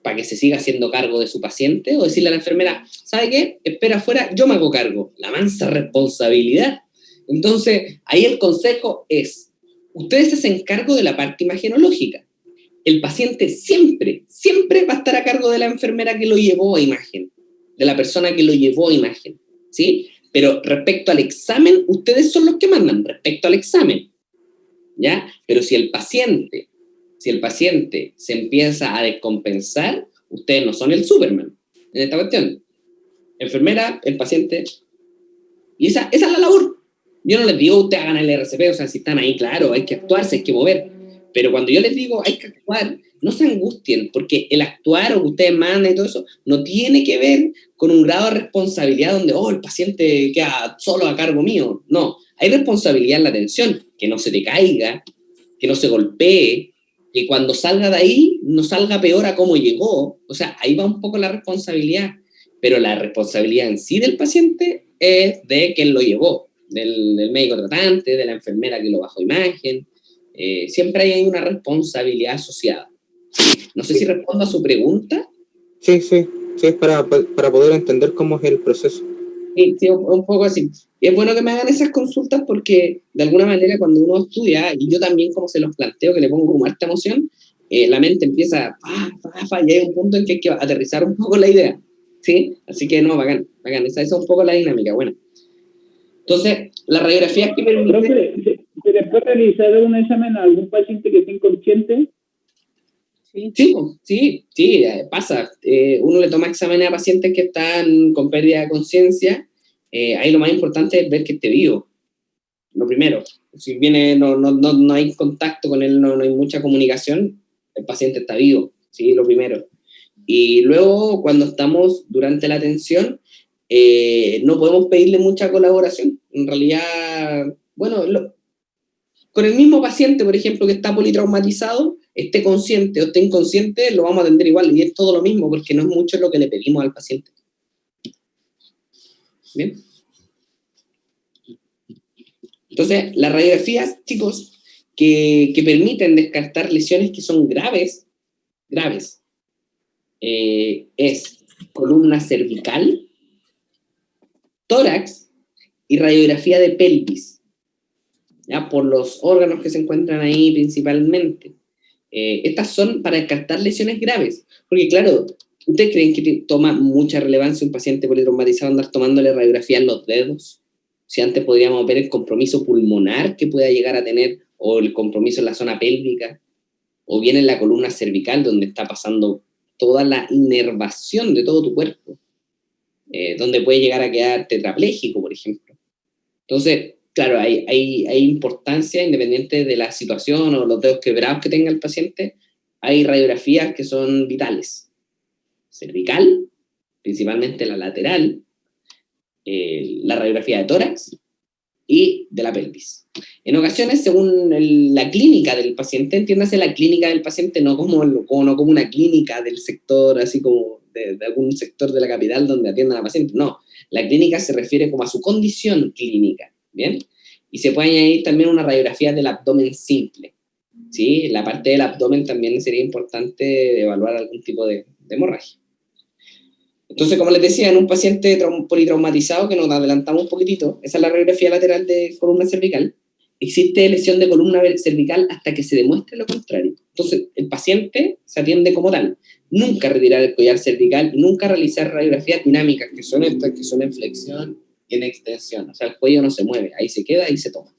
[SPEAKER 1] para que se siga haciendo cargo de su paciente? ¿O decirle a la enfermera, ¿sabe qué? Espera afuera, yo me hago cargo. La mansa responsabilidad. Entonces, ahí el consejo es, ustedes se hacen cargo de la parte imagenológica. El paciente siempre va a estar a cargo de la enfermera que lo llevó a imagen, de la persona que lo llevó a imagen, ¿sí? Pero respecto al examen, ustedes son los que mandan, respecto al examen, ¿ya? Pero si el paciente se empieza a descompensar, ustedes no son el Superman en esta cuestión. Enfermera, el paciente, y esa es la labor. Yo no les digo ustedes hagan el RCP, o sea, si están ahí, claro, hay que actuarse, hay que mover. Pero cuando yo les digo hay que actuar, no se angustien, porque el actuar o que ustedes mandan y todo eso no tiene que ver con un grado de responsabilidad donde, el paciente queda solo a cargo mío. No, hay responsabilidad en la atención, que no se te caiga, que no se golpee, que cuando salga de ahí no salga peor a cómo llegó. O sea, ahí va un poco la responsabilidad, pero la responsabilidad en sí del paciente es de quien lo llevó, del médico tratante, de la enfermera que lo bajó imagen. Siempre hay una responsabilidad asociada. No sé si respondo a su pregunta.
[SPEAKER 3] Sí, es para poder entender cómo es el proceso.
[SPEAKER 1] Sí, un poco así. Y es bueno que me hagan esas consultas porque de alguna manera cuando uno estudia, y yo también como se los planteo, que le pongo como harta emoción, la mente empieza y hay un punto en que hay que aterrizar un poco la idea, ¿sí? Así que no, bacán, esa es un poco la dinámica, bueno. Entonces, la radiografía que permite...
[SPEAKER 8] ¿Se le puede realizar un examen a algún paciente que esté inconsciente?
[SPEAKER 1] Sí, pasa. Uno le toma exámenes a pacientes que están con pérdida de conciencia. Ahí lo más importante es ver que esté vivo. Lo primero. Si viene, no hay contacto con él, no hay mucha comunicación, el paciente está vivo. Sí, lo primero. Y luego, cuando estamos durante la atención, no podemos pedirle mucha colaboración. En realidad, bueno, con el mismo paciente, por ejemplo, que está politraumatizado, esté consciente o esté inconsciente, lo vamos a atender igual, y es todo lo mismo, porque no es mucho lo que le pedimos al paciente. ¿Bien? Entonces, las radiografías, chicos, que permiten descartar lesiones que son graves, es columna cervical, tórax y radiografía de pelvis, ¿ya? Por los órganos que se encuentran ahí principalmente. Estas son para descartar lesiones graves, porque claro, ¿ustedes creen que toma mucha relevancia un paciente politraumatizado andar tomándole radiografía en los dedos? Si antes podríamos ver el compromiso pulmonar que pueda llegar a tener, o el compromiso en la zona pélvica, o bien en la columna cervical, donde está pasando toda la inervación de todo tu cuerpo, donde puede llegar a quedar tetrapléjico, por ejemplo. Entonces, claro, hay importancia independiente de la situación o los dedos quebrados que tenga el paciente. Hay radiografías que son vitales. Cervical, principalmente la lateral, la radiografía de tórax y de la pelvis. En ocasiones, según la clínica del paciente, entiéndase la clínica del paciente no como una clínica del sector, así como de algún sector de la capital donde atiendan a pacientes, no. La clínica se refiere como a su condición clínica, ¿bien? Y se puede añadir también una radiografía del abdomen simple, ¿sí? La parte del abdomen también sería importante evaluar algún tipo de hemorragia. Entonces, como les decía, en un paciente politraumatizado, que nos adelantamos un poquitito, esa es la radiografía lateral de columna cervical, existe lesión de columna cervical hasta que se demuestre lo contrario. Entonces, el paciente se atiende como tal. Nunca retirar el collar cervical y nunca realizar radiografías dinámicas, que son estas, que son en flexión y en extensión. O sea, el cuello no se mueve, ahí se queda, ahí se toma.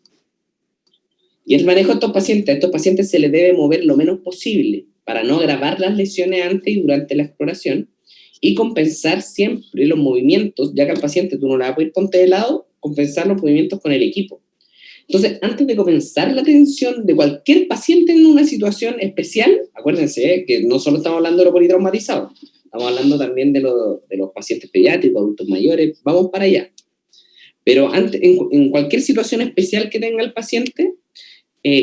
[SPEAKER 1] Y el manejo de a estos pacientes se les debe mover lo menos posible para no agravar las lesiones antes y durante la exploración, y compensar siempre los movimientos, ya que al paciente tú no le vas a poder ponte de lado, compensar los movimientos con el equipo. Entonces, antes de comenzar la atención de cualquier paciente en una situación especial, acuérdense que no solo estamos hablando de los politraumatizados, estamos hablando también de los pacientes pediátricos, adultos mayores, vamos para allá. Pero antes, en cualquier situación especial que tenga el paciente,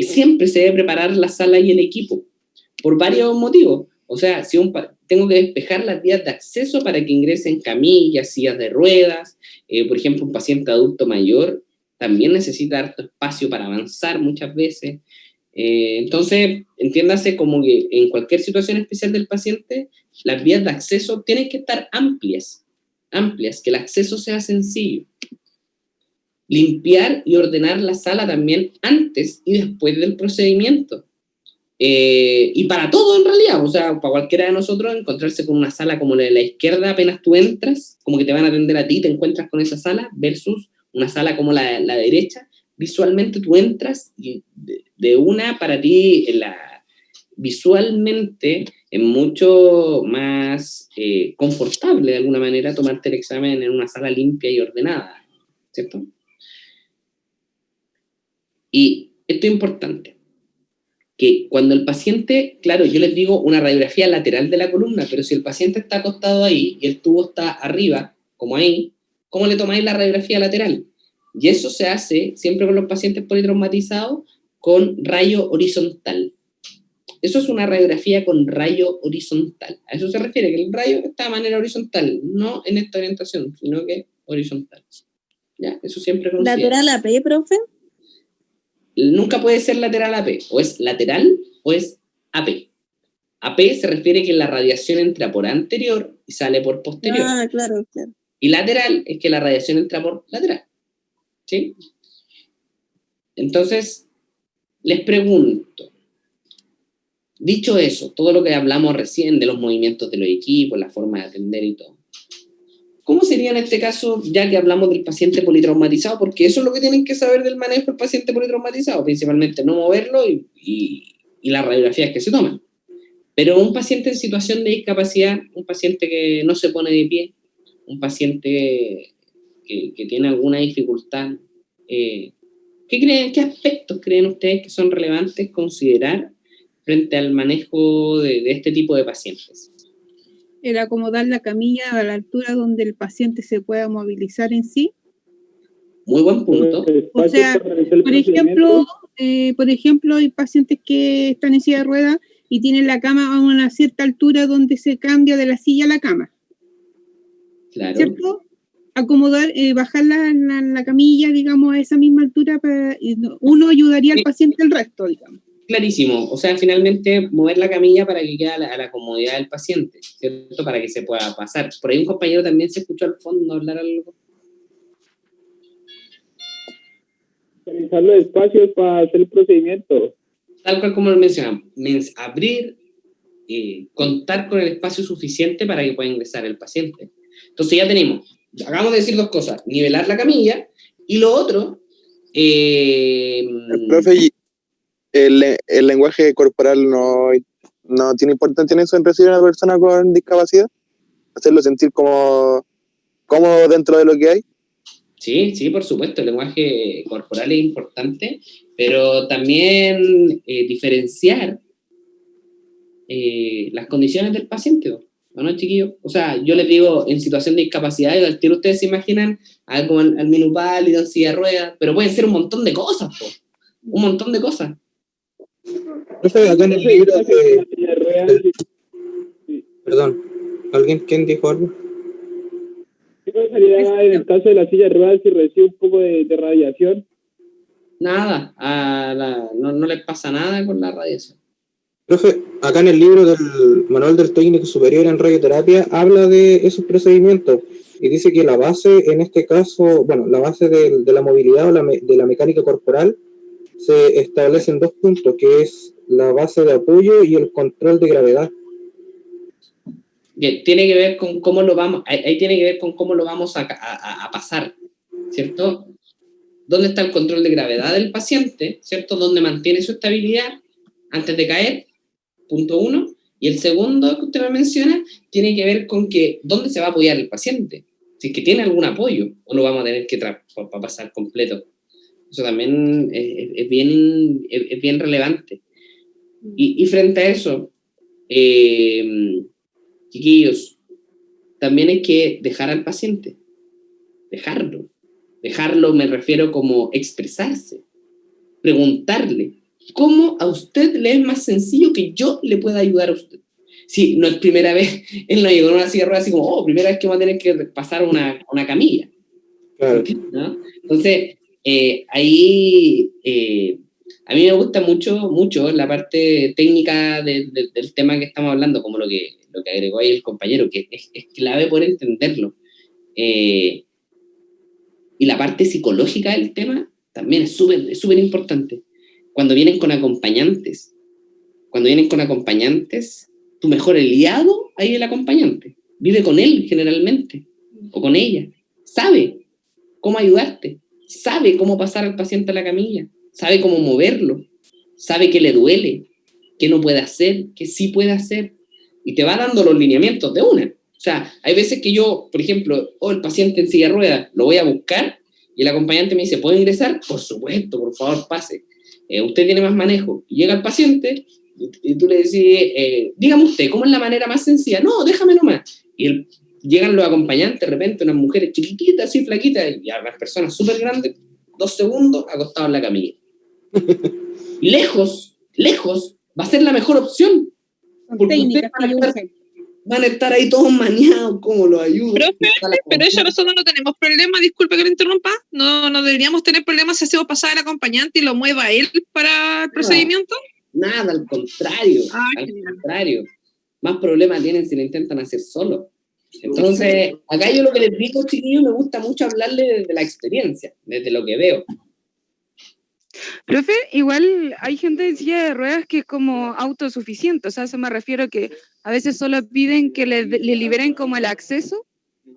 [SPEAKER 1] siempre se debe preparar la sala y el equipo, por varios motivos. O sea, si tengo que despejar las vías de acceso para que ingresen camillas, sillas de ruedas, por ejemplo, un paciente adulto mayor también necesita harto espacio para avanzar muchas veces. Entonces, entiéndase como que en cualquier situación especial del paciente, las vías de acceso tienen que estar amplias, que el acceso sea sencillo. Limpiar y ordenar la sala también antes y después del procedimiento. Y para todo en realidad, o sea, para cualquiera de nosotros encontrarse con una sala como la de la izquierda apenas tú entras, como que te van a atender a ti, te encuentras con esa sala, versus una sala como la derecha, visualmente tú entras y de una para ti visualmente es mucho más confortable de alguna manera tomarte el examen en una sala limpia y ordenada, ¿cierto? Y esto es importante, que cuando el paciente, claro, yo les digo una radiografía lateral de la columna, pero si el paciente está acostado ahí y el tubo está arriba, como ahí, ¿cómo le tomáis la radiografía lateral? Y eso se hace siempre con los pacientes politraumatizados con rayo horizontal. Eso es una radiografía con rayo horizontal. A eso se refiere, que el rayo está de manera horizontal, no en esta orientación, sino que horizontal. ¿Ya? Eso siempre considera.
[SPEAKER 5] ¿Lateral AP, profe?
[SPEAKER 1] Nunca puede ser lateral AP, o es lateral o es AP. AP se refiere que la radiación entra por anterior y sale por posterior.
[SPEAKER 5] Ah, claro, claro.
[SPEAKER 1] Y lateral es que la radiación entra por lateral. ¿Sí? Entonces, les pregunto, dicho eso, todo lo que hablamos recién de los movimientos de los equipos, la forma de atender y todo, ¿cómo sería en este caso, ya que hablamos del paciente politraumatizado? Porque eso es lo que tienen que saber del manejo del paciente politraumatizado, principalmente no moverlo y las radiografías que se toman. Pero un paciente en situación de discapacidad, un paciente que no se pone de pie, un paciente que tiene alguna dificultad, ¿qué aspectos creen ustedes que son relevantes considerar frente al manejo de este tipo de pacientes?
[SPEAKER 7] El acomodar la camilla a la altura donde el paciente se pueda movilizar en sí.
[SPEAKER 1] Muy buen punto.
[SPEAKER 7] O sea, por ejemplo, hay pacientes que están en silla de ruedas y tienen la cama a una cierta altura donde se cambia de la silla a la cama.
[SPEAKER 1] Claro.
[SPEAKER 7] ¿Cierto? Acomodar, bajar la camilla, digamos, a esa misma altura, uno ayudaría al paciente el resto, digamos.
[SPEAKER 1] Clarísimo, o sea, finalmente mover la camilla para que quede a la comodidad del paciente, ¿cierto? Para que se pueda pasar. Por ahí un compañero también se escuchó al fondo hablar algo.
[SPEAKER 8] Realizar los espacios para hacer el procedimiento.
[SPEAKER 1] Tal cual como lo mencionamos, abrir, contar con el espacio suficiente para que pueda ingresar el paciente. Entonces ya tenemos, acabamos de decir dos cosas, nivelar la camilla, y lo otro...
[SPEAKER 9] Profe, ¿el lenguaje corporal no tiene importancia en eso, en recibir a una persona con discapacidad? ¿Hacerlo sentir como cómodo dentro de lo que hay?
[SPEAKER 1] Sí, por supuesto, el lenguaje corporal es importante, pero también diferenciar las condiciones del paciente, ¿no, chiquillos? O sea, yo les digo, en situación de discapacidad, al tiro ustedes se imaginan algo al minusválido, en silla de ruedas, pero pueden ser un montón de cosas, un montón de cosas.
[SPEAKER 3] Profe, acá en el libro Perdón, ¿quién dijo algo?
[SPEAKER 8] ¿Qué pasaría en el caso de la silla de ruedas si recibe un poco de radiación?
[SPEAKER 1] Nada, no les pasa nada con la radiación.
[SPEAKER 3] Profe, acá en el libro del Manual del Técnico Superior en Radioterapia habla de esos procedimientos y dice que la base, en este caso, bueno, la base de la movilidad o de la mecánica corporal se establece en 2 puntos, que es la base de apoyo y el control de gravedad.
[SPEAKER 1] Bien, tiene que ver con cómo lo vamos, ahí tiene que ver con cómo lo vamos a pasar, ¿cierto? ¿Dónde está el control de gravedad del paciente, ¿cierto? ¿Dónde mantiene su estabilidad antes de caer? Punto 1. Y el segundo que usted me menciona tiene que ver con que dónde se va a apoyar el paciente. Si es que tiene algún apoyo, o lo vamos a tener que pasar completo. Eso también es bien relevante. Y frente a eso, chiquillos, también hay que dejar al paciente. Dejarlo me refiero como expresarse, preguntarle, ¿cómo a usted le es más sencillo que yo le pueda ayudar a usted? Si no es primera vez, él no llegó en una silla de ruedas así como, primera vez que va a tener que pasar una camilla.
[SPEAKER 3] Claro.
[SPEAKER 1] ¿No? Entonces, ahí a mí me gusta mucho la parte técnica del tema que estamos hablando, como lo que agregó ahí el compañero, que es clave poder entenderlo. Y la parte psicológica del tema también es súper importante. Cuando vienen con acompañantes, tu mejor aliado ahí es el acompañante. Vive con él generalmente, o con ella. Sabe cómo ayudarte, sabe cómo pasar al paciente a la camilla, sabe cómo moverlo, sabe qué le duele, qué no puede hacer, qué sí puede hacer, y te va dando los lineamientos de una. O sea, hay veces que yo, por ejemplo, el paciente en silla de ruedas, lo voy a buscar, y el acompañante me dice, ¿puedo ingresar? Por supuesto, por favor, pase. Usted tiene más manejo. Y llega el paciente, y tú le decís, dígame usted, ¿cómo es la manera más sencilla? No, déjame nomás. Y llegan los acompañantes, de repente, unas mujeres chiquititas, así flaquitas, y a las personas súper grandes, 2 segundos, acostados en la camilla. Y lejos, va a ser la mejor opción. Porque ustedes van a estar ahí todos maneados, ¿cómo los ayudo?
[SPEAKER 6] Pero eso nosotros no tenemos problema, disculpe que le interrumpa, no deberíamos tener problemas si hacemos pasar al acompañante y lo mueva él para el procedimiento.
[SPEAKER 1] Nada, al contrario, contrario. Más problemas tienen si lo intentan hacer solo. Entonces, acá yo lo que les digo, chiquillos, me gusta mucho hablarle desde la experiencia, desde lo que veo.
[SPEAKER 4] Profe, igual hay gente en silla de ruedas que es como autosuficiente, o sea, se me refiero que a veces solo piden que le liberen como el acceso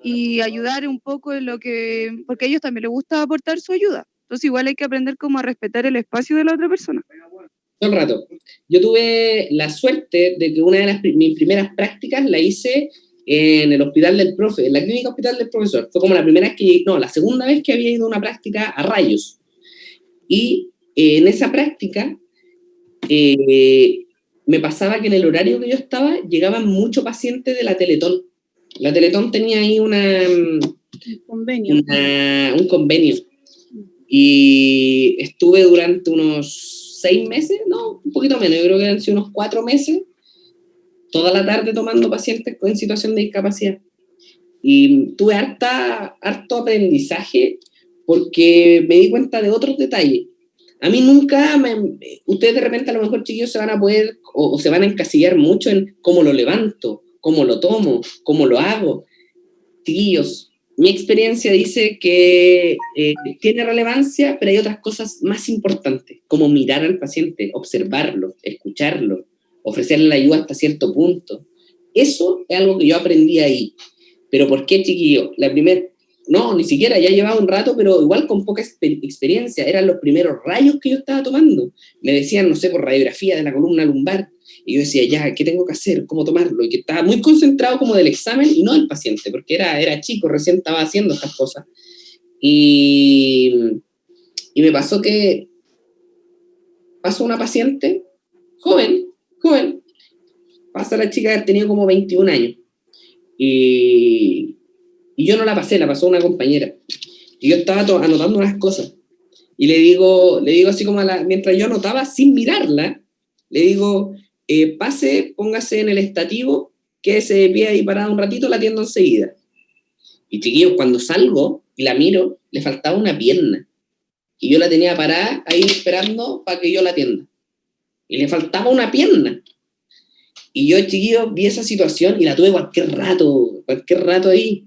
[SPEAKER 4] y ayudar un poco en lo que, porque a ellos también les gusta aportar su ayuda. Entonces igual hay que aprender como a respetar el espacio de la otra persona.
[SPEAKER 1] Todo el rato. Yo tuve la suerte de que una de mis primeras prácticas la hice en el hospital del profe, en la clínica hospital del profesor. Fue como la segunda vez que había ido a una práctica a rayos. Y en esa práctica me pasaba que en el horario que yo estaba llegaban muchos pacientes de la Teletón. La Teletón tenía ahí un convenio. Y estuve durante unos 6 meses, no, un poquito menos, yo creo que han sido unos 4 meses, toda la tarde tomando pacientes en situación de discapacidad. Y tuve harto aprendizaje porque me di cuenta de otros detalles. A mí nunca, ustedes de repente a lo mejor, chiquillos, se van a poder o se van a encasillar mucho en cómo lo levanto, cómo lo tomo, cómo lo hago. Chiquillos, mi experiencia dice que tiene relevancia, pero hay otras cosas más importantes, como mirar al paciente, observarlo, escucharlo, ofrecerle la ayuda hasta cierto punto. Eso es algo que yo aprendí ahí. ¿Pero por qué, chiquillo? No, ni siquiera, ya llevaba un rato, pero igual con poca experiencia. Eran los primeros rayos que yo estaba tomando. Me decían, no sé, por radiografía de la columna lumbar. Y yo decía, ya, ¿qué tengo que hacer? ¿Cómo tomarlo? Y que estaba muy concentrado como del examen y no del paciente, porque era chico, recién estaba haciendo estas cosas. y me pasó que pasó una paciente, joven, pasa la chica de haber tenido como 21 años, y yo no la pasé, la pasó una compañera, y yo estaba anotando unas cosas, y le digo así como mientras yo anotaba sin mirarla, le digo, pase, póngase en el estativo, quédese de pie ahí parada un ratito, la atiendo enseguida. Y chiquillos, cuando salgo y la miro, le faltaba una pierna, y yo la tenía parada ahí esperando para que yo la atienda, y le faltaba una pierna. Y yo, chiquillo, vi esa situación y la tuve cualquier rato ahí.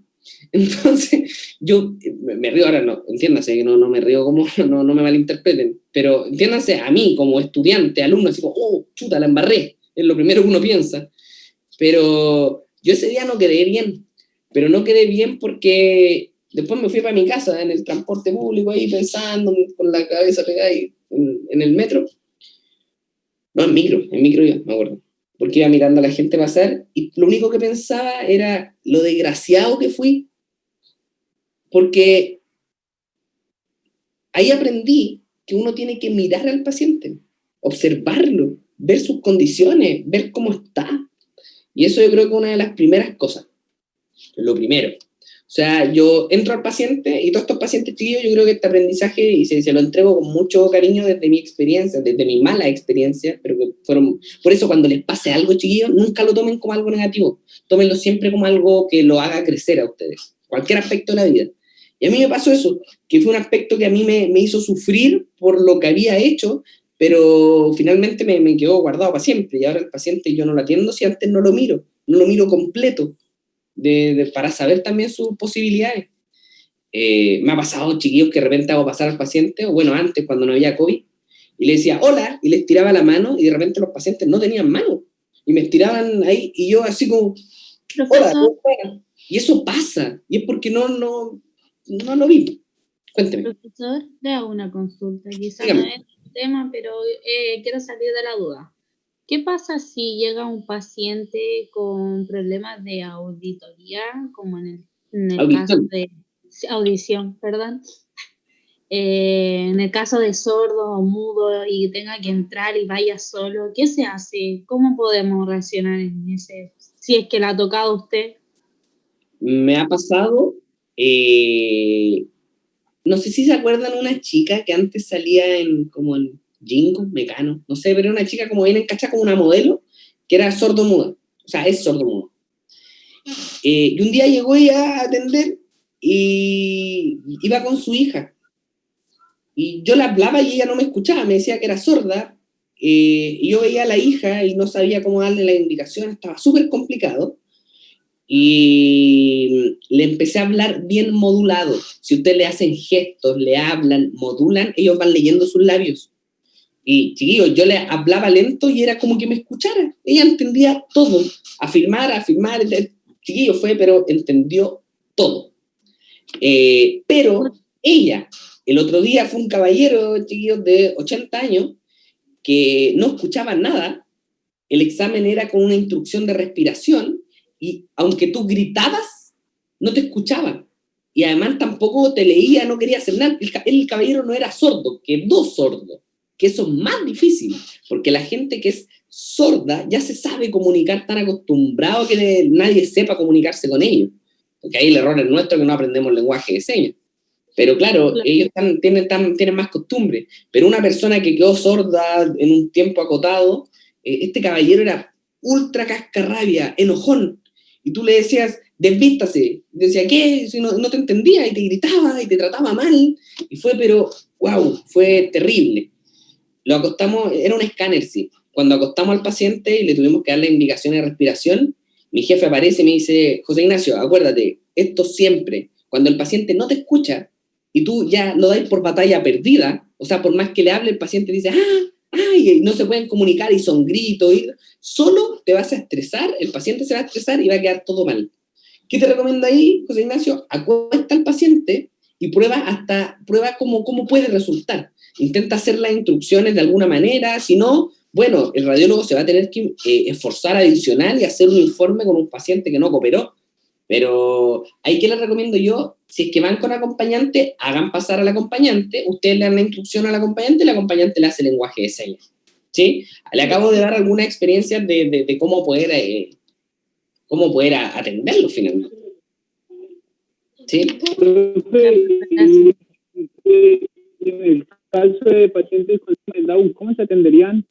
[SPEAKER 1] Entonces, yo me río ahora, no, entiéndase, que no me río como, no me malinterpreten, pero entiéndanse a mí como estudiante, alumno, así como, oh, chuta, la embarré, es lo primero que uno piensa. Pero yo ese día no quedé bien, pero no quedé bien porque después me fui para mi casa en el transporte público ahí pensando, con la cabeza pegada ahí en el metro. No, en micro iba, me acuerdo. Porque iba mirando a la gente pasar y lo único que pensaba era lo desgraciado que fui. Porque ahí aprendí que uno tiene que mirar al paciente, observarlo, ver sus condiciones, ver cómo está. Y eso yo creo que es una de las primeras cosas. Lo primero. O sea, yo entro al paciente y todos estos pacientes chiquillos, yo creo que este aprendizaje, y se lo entrego con mucho cariño desde mi experiencia, desde mi mala experiencia, pero que fueron, por eso cuando les pase algo chiquillos, nunca lo tomen como algo negativo, tómenlo siempre como algo que lo haga crecer a ustedes, cualquier aspecto de la vida. Y a mí me pasó eso, que fue un aspecto que a mí me hizo sufrir por lo que había hecho, pero finalmente me quedó guardado para siempre, y ahora el paciente yo no lo atiendo si antes no lo miro completo, para saber también sus posibilidades. Me ha pasado, chiquillos, que de repente hago pasar al paciente, o bueno, antes cuando no había COVID, y le decía, hola, y les tiraba la mano, y de repente los pacientes no tenían mano, y me estiraban ahí, y yo así como, hola, y eso pasa, y es porque no lo vi. Cuénteme.
[SPEAKER 10] Profesor, le hago una consulta, quizás no es un tema, pero quiero salir de la duda. ¿Qué pasa si llega un paciente con problemas de auditoría, como en el caso de audición, perdón? En el caso de sordo o mudo y tenga que entrar y vaya solo, ¿qué se hace? ¿Cómo podemos reaccionar en ese, si es que la ha tocado a usted?
[SPEAKER 1] Me ha pasado, no sé si se acuerdan una chica que antes salía como en Jingo, Mecano, no sé, pero era una chica como bien encachada como una modelo, que era sordo-muda, o sea, es sordo-muda. Y un día llegó ella a atender y iba con su hija. Y yo la hablaba y ella no me escuchaba, me decía que era sorda, y yo veía a la hija y no sabía cómo darle la indicación, estaba súper complicado. Y le empecé a hablar bien modulado. Si ustedes le hacen gestos, le hablan, modulan, ellos van leyendo sus labios. Y chiquillos, yo le hablaba lento y era como que me escuchara. Ella entendía todo, afirmar, chiquillo pero entendió todo. Pero ella, el otro día fue un caballero, chiquillos, de 80 años, que no escuchaba nada. El examen era con una instrucción de respiración, y aunque tú gritabas, no te escuchaban. Y además tampoco te leía, no quería hacer nada. El caballero no era sordo, quedó sordo, que eso es más difícil, porque la gente que es sorda ya se sabe comunicar, tan acostumbrado que nadie sepa comunicarse con ellos. Porque ahí el error es nuestro, que no aprendemos lenguaje de señas. Pero claro, ellos tienen más costumbre. Pero una persona que quedó sorda en un tiempo acotado, este caballero era ultra cascarrabia, enojón. Y tú le decías, desvístase. Y decía, ¿qué? Si no te entendía, y te gritaba, y te trataba mal. Y pero, wow, fue terrible. Lo acostamos, era un escáner, sí. Cuando acostamos al paciente y le tuvimos que dar las indicaciones de respiración, mi jefe aparece y me dice, José Ignacio, acuérdate, esto siempre, cuando el paciente no te escucha, y tú ya lo das por batalla perdida, o sea, por más que le hable, el paciente dice, y no se pueden comunicar, y son gritos, solo te vas a estresar, el paciente se va a estresar y va a quedar todo mal. ¿Qué te recomiendo ahí, José Ignacio? Acuesta al paciente y prueba cómo puede resultar. Intenta hacer las instrucciones de alguna manera, si no, bueno, el radiólogo se va a tener que esforzar adicional y hacer un informe con un paciente que no cooperó. Pero ahí que les recomiendo yo, si es que van con acompañante, hagan pasar al acompañante, ustedes le dan la instrucción al acompañante y el acompañante le hace lenguaje de señas, ¿sí? Le acabo de dar algunas experiencias de cómo poder atenderlo finalmente. ¿Sí?
[SPEAKER 8] En el caso de pacientes con síndrome de Down, ¿cómo se atenderían?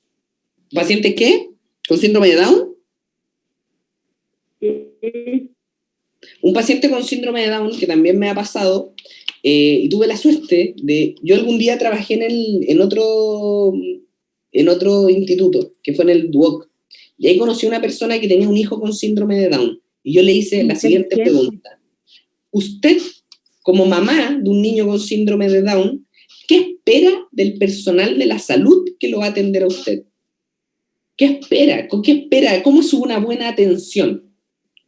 [SPEAKER 1] ¿Pacientes qué? ¿Con síndrome de Down?
[SPEAKER 8] Sí.
[SPEAKER 1] Un paciente con síndrome de Down, que también me ha pasado, y tuve la suerte de... Yo algún día trabajé en otro instituto, que fue en el DUOC, y ahí conocí a una persona que tenía un hijo con síndrome de Down, y yo le hice la siguiente pregunta. Usted, como mamá de un niño con síndrome de Down, ¿qué espera del personal de la salud que lo va a atender a usted? ¿Qué espera? ¿Qué espera? ¿Cómo es una buena atención?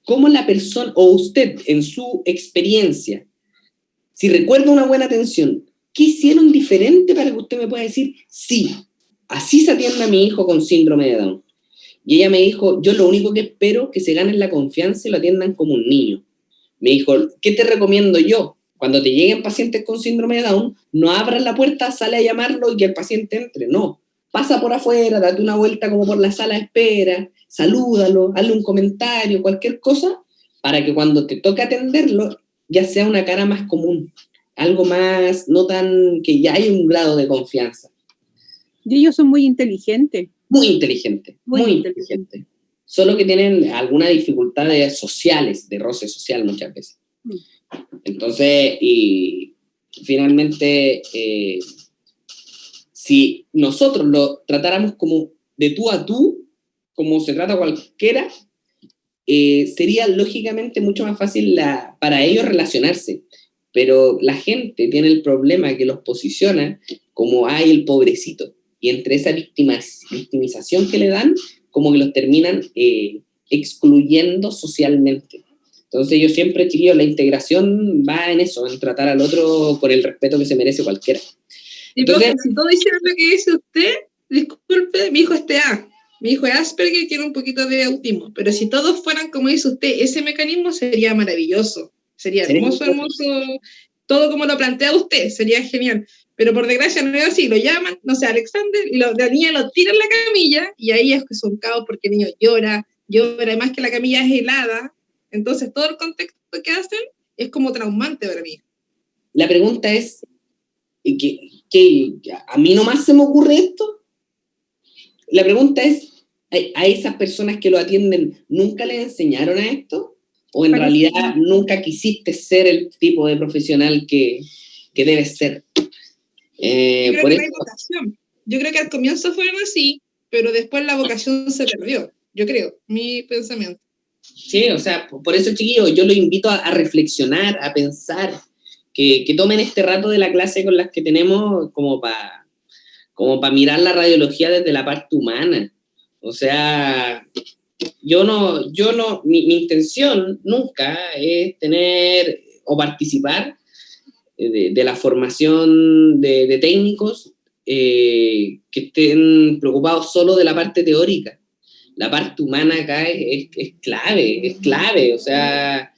[SPEAKER 1] ¿Cómo la persona, o usted, en su experiencia, si recuerda una buena atención, qué hicieron diferente para que usted me pueda decir, sí, así se atiende a mi hijo con síndrome de Down? Y ella me dijo, yo lo único que espero es que se ganen la confianza y lo atiendan como un niño. Me dijo, ¿qué te recomiendo yo? Cuando te lleguen pacientes con síndrome de Down, no abras la puerta, sale a llamarlo y que el paciente entre, no. Pasa por afuera, date una vuelta como por la sala de espera, salúdalo, hazle un comentario, cualquier cosa, para que cuando te toque atenderlo, ya sea una cara más común, algo más, no tan, que ya hay un grado de confianza.
[SPEAKER 7] Y ellos son muy inteligentes.
[SPEAKER 1] Muy inteligente, muy inteligente. Solo que tienen algunas dificultades sociales, de roce social muchas veces. Entonces, y finalmente, si nosotros lo tratáramos como de tú a tú, como se trata cualquiera, sería lógicamente mucho más fácil para ellos relacionarse. Pero la gente tiene el problema que los posiciona como, ay, el pobrecito. Y entre esa victimización que le dan, como que los terminan excluyendo socialmente. Entonces yo siempre, chiquillos, la integración va en eso, en tratar al otro con el respeto que se merece cualquiera.
[SPEAKER 6] Entonces, si todos hicieran lo que dice usted, disculpe, mi hijo es TEA, mi hijo es Asperger y tiene un poquito de autismo, pero si todos fueran como dice usted, ese mecanismo sería maravilloso, sería hermoso, hermoso, todo como lo plantea usted, sería genial. Pero por desgracia no es así, lo llaman, no sé, Alexander, y la niña lo tira en la camilla, y ahí es que es un caos porque el niño llora, además que la camilla es helada, entonces todo el contexto que hacen es como traumante para mí.
[SPEAKER 1] La pregunta es, ¿que a mí nomás se me ocurre esto? La pregunta es, ¿a esas personas que lo atienden nunca les enseñaron a esto? ¿O en realidad nunca quisiste ser el tipo de profesional que debes ser?
[SPEAKER 6] Yo creo que no hay vocación. Yo creo que al comienzo fueron así, pero después la vocación se perdió. Yo creo, mi pensamiento.
[SPEAKER 1] Sí, o sea, por eso, chiquillos, yo los invito a reflexionar, a pensar, que tomen este rato de la clase con las que tenemos como para mirar la radiología desde la parte humana. O sea, mi intención nunca es tener o participar de la formación de técnicos que estén preocupados solo de la parte teórica. La parte humana acá es clave, o sea,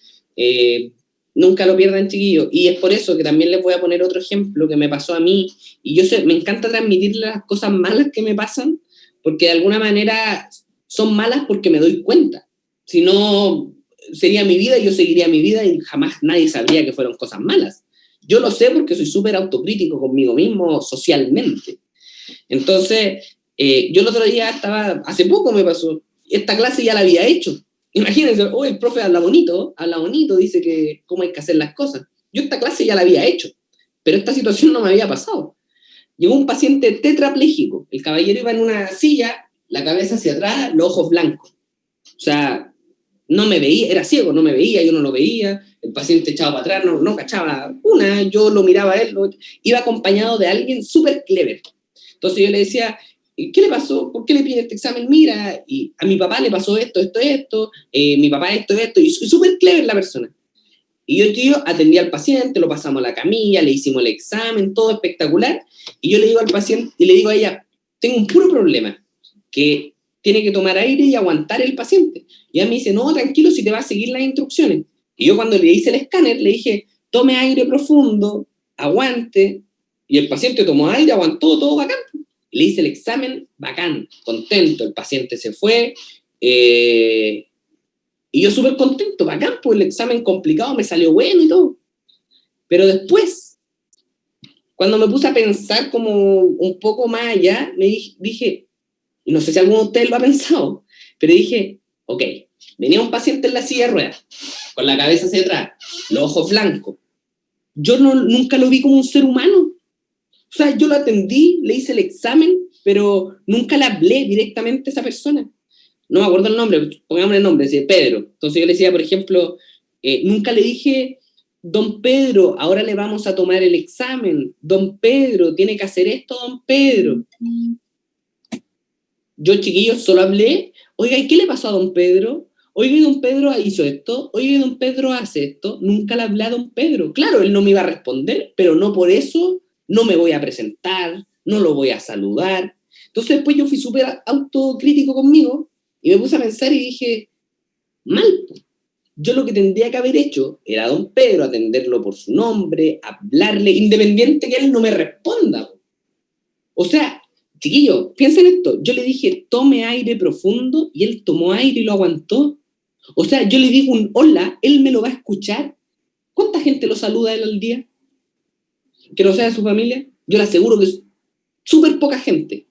[SPEAKER 1] nunca lo pierdan, chiquillos, y es por eso que también les voy a poner otro ejemplo que me pasó a mí, y me encanta transmitir las cosas malas que me pasan, porque de alguna manera son malas porque me doy cuenta, si no sería mi vida, yo seguiría mi vida y jamás nadie sabría que fueron cosas malas. Yo lo sé porque soy súper autocrítico conmigo mismo socialmente. Entonces, yo el otro día hace poco me pasó, esta clase ya la había hecho. Imagínense, el profe habla bonito, dice que cómo hay que hacer las cosas. Yo esta clase ya la había hecho, pero esta situación no me había pasado. Llegó un paciente tetrapléjico, el caballero iba en una silla, la cabeza hacia atrás, los ojos blancos. O sea, no me veía, era ciego, no me veía, yo no lo veía, el paciente echaba para atrás, no cachaba una, yo lo miraba a él, iba acompañado de alguien súper clever. Entonces yo le decía, ¿qué le pasó? ¿Por qué le pide este examen? Mira, y a mi papá le pasó esto, mi papá esto, y súper clever la persona. Y yo atendía al paciente, lo pasamos a la camilla, le hicimos el examen, todo espectacular, y yo le digo al paciente, y le digo a ella, tengo un puro problema, que tiene que tomar aire y aguantar el paciente. Y ella me dice, no, tranquilo, si te va a seguir las instrucciones. Y yo cuando le hice el escáner, le dije, tome aire profundo, aguante, y el paciente tomó aire, aguantó, todo bacán. Le hice el examen, bacán, contento, el paciente se fue, y yo súper contento, bacán, pues el examen complicado me salió bueno y todo. Pero después, cuando me puse a pensar como un poco más allá, me dije, y no sé si alguno de ustedes lo ha pensado, pero dije, ok, venía un paciente en la silla de ruedas, con la cabeza hacia atrás, los ojos blancos. Yo nunca lo vi como un ser humano. O sea, yo lo atendí, le hice el examen, pero nunca le hablé directamente a esa persona. No me acuerdo el nombre, pongámosle el nombre, decía Pedro. Entonces yo le decía, por ejemplo, nunca le dije, don Pedro, ahora le vamos a tomar el examen. Don Pedro, tiene que hacer esto, don Pedro. Yo, chiquillos, solo hablé, oiga, ¿y qué le pasó a don Pedro? Oiga, don Pedro hizo esto, oiga, don Pedro hace esto. Nunca le hablé a don Pedro. Claro, él no me iba a responder, pero no por eso no me voy a presentar, no lo voy a saludar. Entonces después yo fui súper autocrítico conmigo y me puse a pensar y dije, mal, yo lo que tendría que haber hecho era a don Pedro atenderlo por su nombre, hablarle, independiente que él no me responda. O sea, chiquillo, piensen esto, yo le dije, tome aire profundo, y él tomó aire y lo aguantó. O sea, yo le digo un hola, él me lo va a escuchar. ¿Cuánta gente lo saluda a él al día? Que no sea de su familia. Yo le aseguro que es súper poca gente.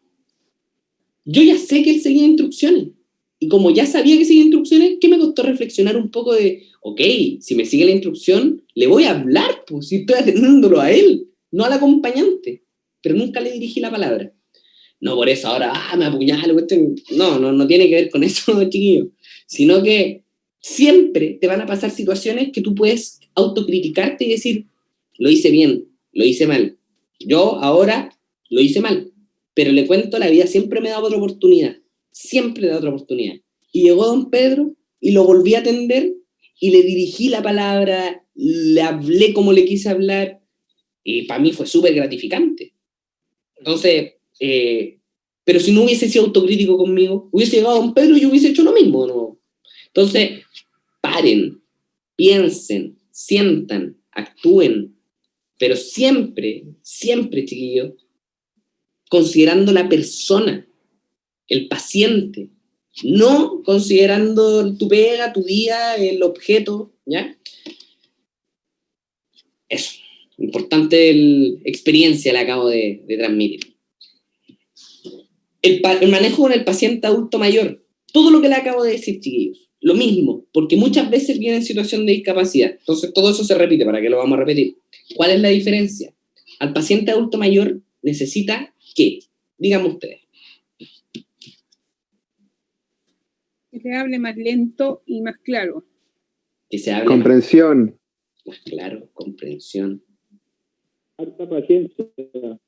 [SPEAKER 1] Yo ya sé que él seguía instrucciones. Y como ya sabía que seguía instrucciones, ¿qué me costó reflexionar un poco de, ok, si me sigue la instrucción, le voy a hablar, pues, si estoy atendiéndolo a él, no al acompañante? Pero nunca le dirigí la palabra. No por eso ahora, me apuñalo. No tiene que ver con eso, chiquillo. Sino que siempre te van a pasar situaciones que tú puedes autocriticarte y decir, lo hice bien, lo hice mal. Yo ahora lo hice mal, pero le cuento, la vida siempre me da otra oportunidad. Siempre da otra oportunidad. Y llegó don Pedro y lo volví a atender y le dirigí la palabra, le hablé como le quise hablar, y para mí fue súper gratificante. Entonces, pero si no hubiese sido autocrítico conmigo, hubiese llegado don Pedro y yo hubiese hecho lo mismo, ¿no? Entonces, paren, piensen, sientan, actúen, pero siempre, siempre, chiquillos, considerando la persona, el paciente, no considerando tu pega, tu día, el objeto, ¿ya? Eso, importante experiencia le acabo de transmitir. El manejo con el paciente adulto mayor, todo lo que le acabo de decir, chiquillos, lo mismo, porque muchas veces viene en situación de discapacidad, entonces todo eso se repite, ¿para qué lo vamos a repetir? ¿Cuál es la diferencia? Al paciente adulto mayor necesita ¿qué? Díganme ustedes.
[SPEAKER 7] Que se hable más lento y más claro.
[SPEAKER 1] Que se hable
[SPEAKER 11] comprensión.
[SPEAKER 1] Más claro, comprensión.
[SPEAKER 8] Harta paciencia.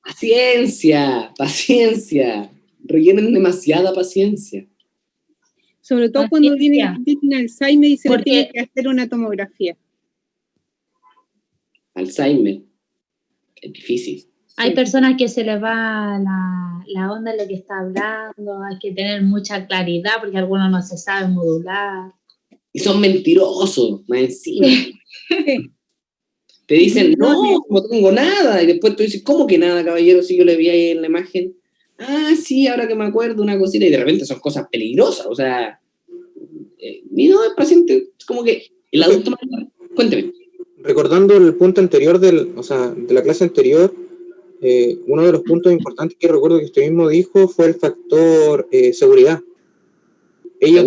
[SPEAKER 1] Paciencia. Requieren demasiada paciencia.
[SPEAKER 7] Sobre todo cuando tienen Alzheimer y se le tiene que hacer una tomografía.
[SPEAKER 1] Alzheimer. Es difícil.
[SPEAKER 10] Hay personas que se les va la onda en lo que está hablando, hay que tener mucha claridad porque algunos no se saben modular.
[SPEAKER 1] Y son mentirosos, más encima. Te dicen, no tengo nada. Y después tú dices, ¿cómo que nada, caballero? Si yo le vi ahí en la imagen. Ah, sí, ahora que me acuerdo, una cosita. Y de repente son cosas peligrosas. O sea, y no, el paciente, como que el adulto mayor. Cuénteme.
[SPEAKER 3] Recordando el punto anterior de la clase anterior, uno de los puntos importantes que recuerdo que usted mismo dijo fue el factor seguridad. Ellos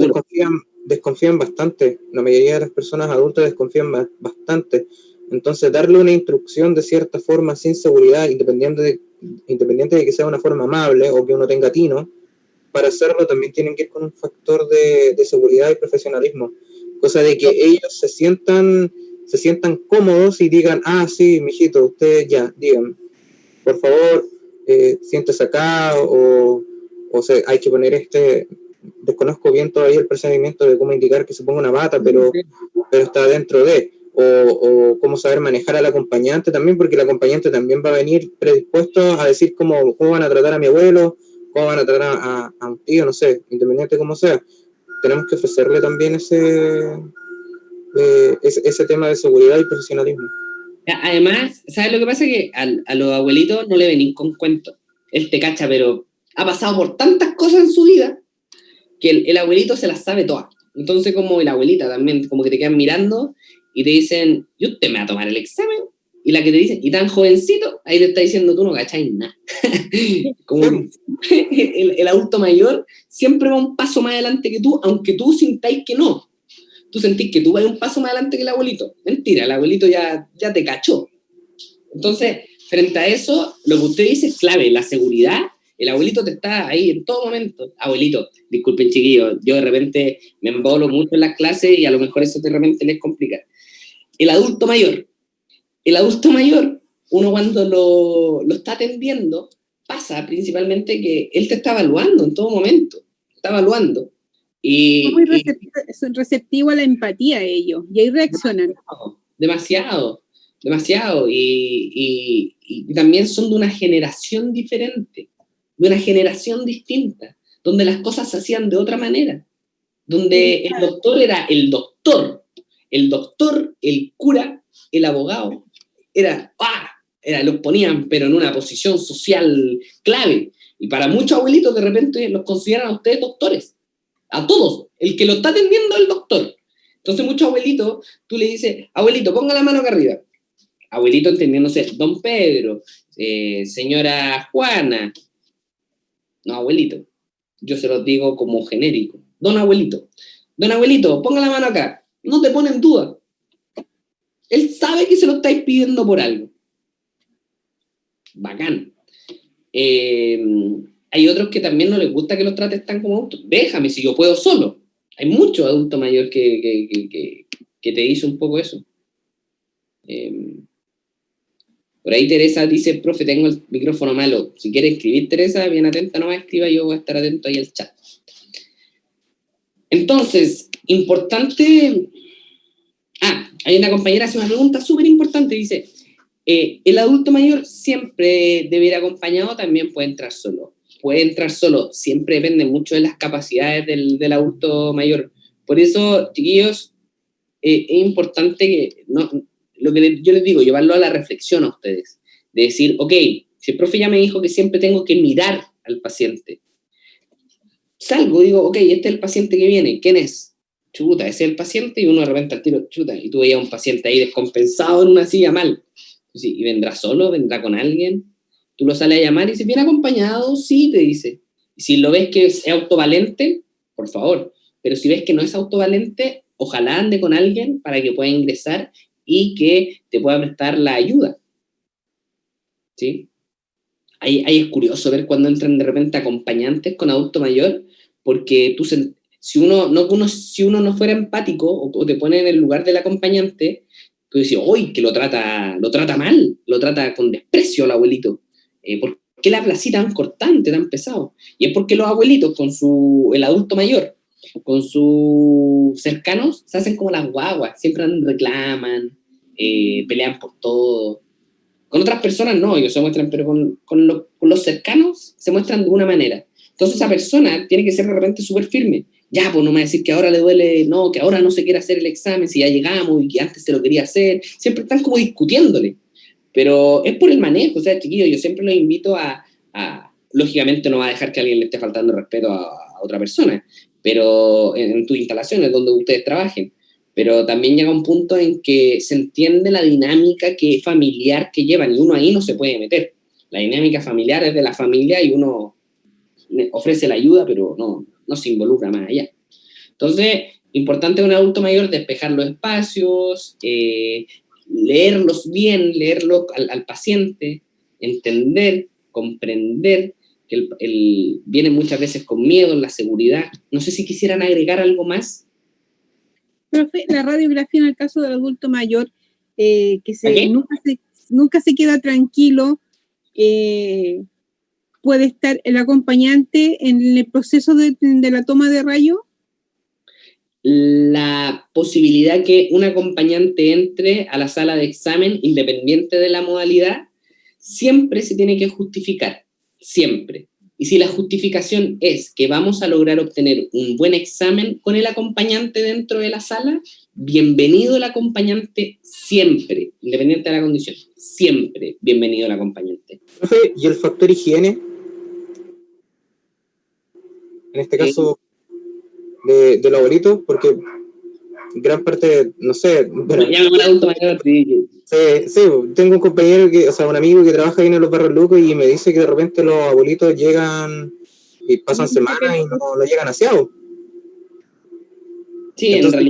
[SPEAKER 3] desconfían bastante, la mayoría de las personas adultas desconfían bastante, entonces darle una instrucción de cierta forma sin seguridad, independiente de que sea una forma amable o que uno tenga tino, para hacerlo también tienen que ir con un factor de seguridad y profesionalismo, cosa de que ellos se sientan cómodos y digan, sí, mijito, usted ya, dígame, por favor, siéntese acá, o sea, hay que poner desconozco bien todavía el procedimiento de cómo indicar que se ponga una bata, pero está dentro de, o cómo saber manejar al acompañante también, porque el acompañante también va a venir predispuesto a decir cómo van a tratar a mi abuelo, cómo van a tratar a un tío, no sé, independiente como sea. Tenemos que ofrecerle también ese tema de seguridad y profesionalismo.
[SPEAKER 1] Además, ¿sabes lo que pasa? Que a los abuelitos no le venís con cuentos. Él te cacha, pero ha pasado por tantas cosas en su vida que el abuelito se las sabe todas. Entonces, como la abuelita también, como que te quedan mirando y te dicen, ¿y usted me va a tomar el examen? Y la que te dice, y tan jovencito, ahí te está diciendo, tú no cachai nada. Como el adulto mayor siempre va un paso más adelante que tú, aunque tú sintáis que no. Tú sentís que tú vas un paso más adelante que el abuelito. Mentira, el abuelito ya te cachó. Entonces, frente a eso, lo que usted dice es clave, la seguridad. El abuelito te está ahí en todo momento. Abuelito, disculpen chiquillos, yo de repente me embolo mucho en las clases y a lo mejor eso de repente les complica. El adulto mayor, uno cuando lo está atendiendo, pasa principalmente que él te está evaluando en todo momento, está evaluando. Y,
[SPEAKER 7] muy receptivo a la empatía de ellos, y ahí reaccionan.
[SPEAKER 1] Demasiado. Y también son de una generación diferente, de una generación distinta, donde las cosas se hacían de otra manera, donde el doctor era el doctor, el cura, el abogado, los ponían, pero en una posición social clave. Y para muchos abuelitos de repente los consideran a ustedes doctores. A todos, el que lo está atendiendo es el doctor. Entonces muchos abuelitos, tú le dices, abuelito, ponga la mano acá arriba. Abuelito entendiéndose, don Pedro, señora Juana. No, abuelito, yo se los digo como genérico. Don abuelito, ponga la mano acá. No te pone en duda. Él sabe que se lo estáis pidiendo por algo. Bacán. Hay otros que también no les gusta que los trates tan como adultos. Déjame, si yo puedo solo. Hay muchos adultos mayores que te dice un poco eso. Por ahí Teresa dice, profe, tengo el micrófono malo. Si quiere escribir, Teresa, bien atenta, no me escriba, yo voy a estar atento ahí al chat. Entonces, importante... hay una compañera que hace una pregunta súper importante, dice, el adulto mayor siempre debe ir acompañado, también puede entrar solo. Siempre depende mucho de las capacidades del adulto mayor. Por eso, chiquillos, es importante que, lo que yo les digo, llevarlo a la reflexión a ustedes, de decir, ok, si el profe ya me dijo que siempre tengo que mirar al paciente, salgo, digo, ok, este es el paciente que viene, ¿quién es? Chuta, ese es el paciente, y uno de repente al tiro, chuta, y tú veías a un paciente ahí descompensado en una silla mal, sí, y vendrá solo, vendrá con alguien, tú lo sales a llamar y dices, ¿viene acompañado? Sí, te dice. Y si lo ves que es autovalente, por favor, pero si ves que no es autovalente, ojalá ande con alguien para que pueda ingresar y que te pueda prestar la ayuda. ¿Sí? Ahí es curioso ver cuando entran de repente acompañantes con adulto mayor, porque si uno no fuera empático o te pone en el lugar del acompañante, tú dices, ¡uy! Que lo trata mal, lo trata con desprecio al abuelito. ¿Por qué le habla así tan cortante, tan pesado? Y es porque los abuelitos el adulto mayor, con sus cercanos, se hacen como las guaguas, siempre reclaman, pelean por todo. Con otras personas no, ellos se muestran, pero con los cercanos se muestran de una manera. Entonces esa persona tiene que ser de repente súper firme. Ya, pues no me va a decir que ahora le duele, no, que ahora no se quiere hacer el examen, si ya llegamos y que antes se lo quería hacer. Siempre están como discutiéndole. Pero es por el manejo, o sea, chiquillos, yo siempre los invito a lógicamente no va a dejar que alguien le esté faltando respeto a otra persona, pero en tus instalaciones, donde ustedes trabajen. Pero también llega un punto en que se entiende la dinámica familiar que llevan, y uno ahí no se puede meter. La dinámica familiar es de la familia y uno ofrece la ayuda, pero no se involucra más allá. Entonces, importante de un adulto mayor despejar los espacios, leerlos bien, leerlo al paciente, entender, comprender, que él viene muchas veces con miedo, en la seguridad. No sé si quisieran agregar algo más.
[SPEAKER 7] Profe, la radiografía en el caso del adulto mayor, nunca se queda tranquilo, puede estar el acompañante en el proceso de la toma de rayo.
[SPEAKER 1] La posibilidad que un acompañante entre a la sala de examen, independiente de la modalidad, siempre se tiene que justificar, siempre. Y si la justificación es que vamos a lograr obtener un buen examen con el acompañante dentro de la sala, bienvenido el acompañante siempre, independiente de la condición. Siempre bienvenido el acompañante.
[SPEAKER 3] Profe, ¿y el factor higiene? En este caso, de los abuelitos, porque gran parte, no sé... Bueno,
[SPEAKER 1] ya me adulto mayor, sí.
[SPEAKER 3] Sí, tengo un compañero, un amigo que trabaja ahí en los Barrios Lucos y me dice que de repente los abuelitos llegan y pasan semanas y no llegan aseados.
[SPEAKER 1] Sí, entonces,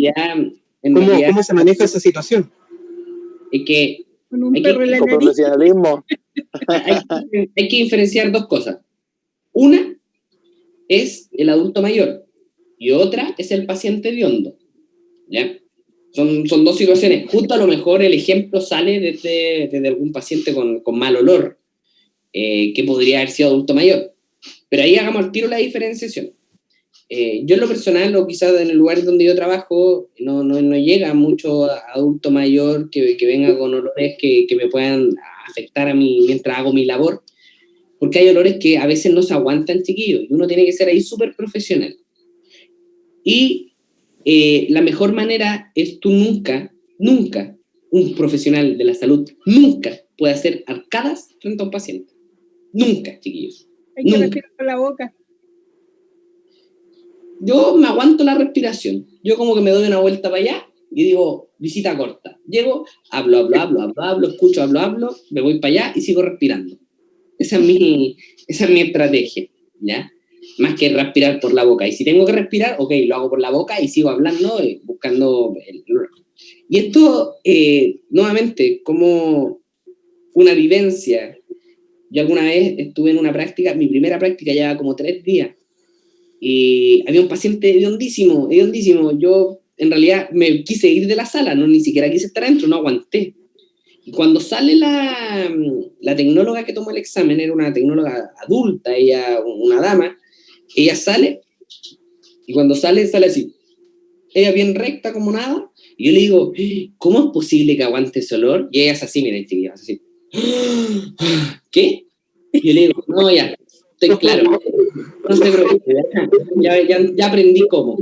[SPEAKER 3] ¿cómo se maneja esa situación?
[SPEAKER 1] Es que
[SPEAKER 7] con un perro en la nariz.
[SPEAKER 9] Profesionalismo.
[SPEAKER 1] Hay que diferenciar dos cosas. Una es el adulto mayor y otra es el paciente hediondo. ¿Ya? Son dos situaciones. Justo a lo mejor el ejemplo sale desde algún paciente con mal olor, que podría haber sido adulto mayor. Pero ahí hagamos al tiro la diferenciación. Yo en lo personal, o quizás en el lugar donde yo trabajo, no llega mucho adulto mayor que venga con olores que me puedan afectar a mí mientras hago mi labor, porque hay olores que a veces no se aguantan, chiquillos, y uno tiene que ser ahí súper profesional. Y la mejor manera es tú nunca, un profesional de la salud, nunca puede hacer arcadas frente a un paciente. Nunca, chiquillos.
[SPEAKER 7] Hay que respirar por la boca.
[SPEAKER 1] Yo me aguanto la respiración. Yo como que me doy una vuelta para allá y digo, visita corta. Llego, hablo, escucho, me voy para allá y sigo respirando. Esa es mi estrategia, ¿ya? Más que respirar por la boca. Y si tengo que respirar, ok, lo hago por la boca y sigo hablando, buscando el... Y esto, nuevamente, como una vivencia. Yo alguna vez estuve en una práctica, mi primera práctica llevaba como 3 días, y había un paciente hediondísimo. Yo, en realidad, me quise ir de la sala, ni siquiera quise estar adentro, no aguanté. Y cuando sale la tecnóloga que tomó el examen, era una tecnóloga adulta, ella, una dama, ella sale, y cuando sale así, ella bien recta como nada, y yo le digo, ¿cómo es posible que aguante ese olor? Y ella es así, miren, chiquillos, así. ¿Qué? Y yo le digo, no, ya, estoy claro, no se preocupe, ya aprendí cómo.